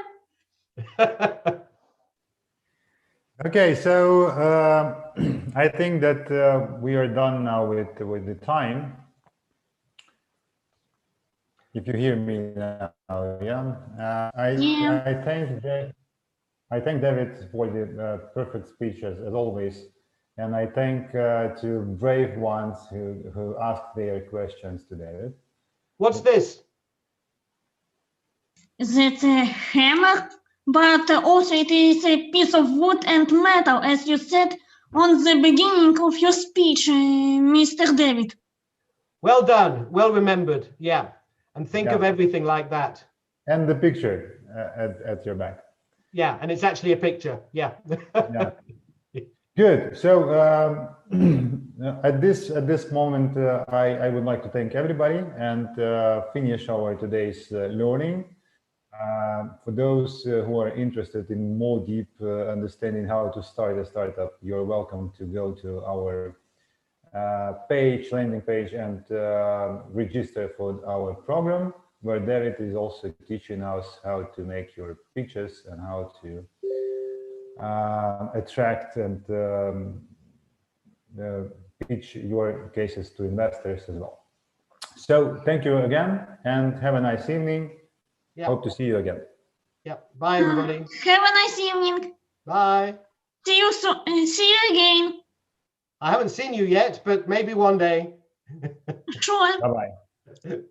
Okay, so I think that we are done now with the time. If you hear me now, yeah. Yeah. I thank David for the perfect speech as always, and I thank to brave ones who asked their questions to David. What's this? That's a hammer, but also it is a piece of wood and metal, as you said on the beginning of your speech, Mr. David. Well done. Well remembered. Yeah. And think Yeah. of everything like that. And the picture at your back. Yeah. And it's actually a picture. Yeah. Yeah. Good. So at this moment, I would like to thank everybody and finish our today's learning. For those who are interested in more deep understanding how to start a startup, you're welcome to go to our landing page, and register for our program, where David is also teaching us how to make your pitches and how to attract and pitch your cases to investors as well. So thank you again and have a nice evening. Yeah. Hope to see you again. Yeah. Bye, everybody. Have a nice evening. Bye. See you soon. See you again. I haven't seen you yet, but maybe one day. Sure. Bye-bye.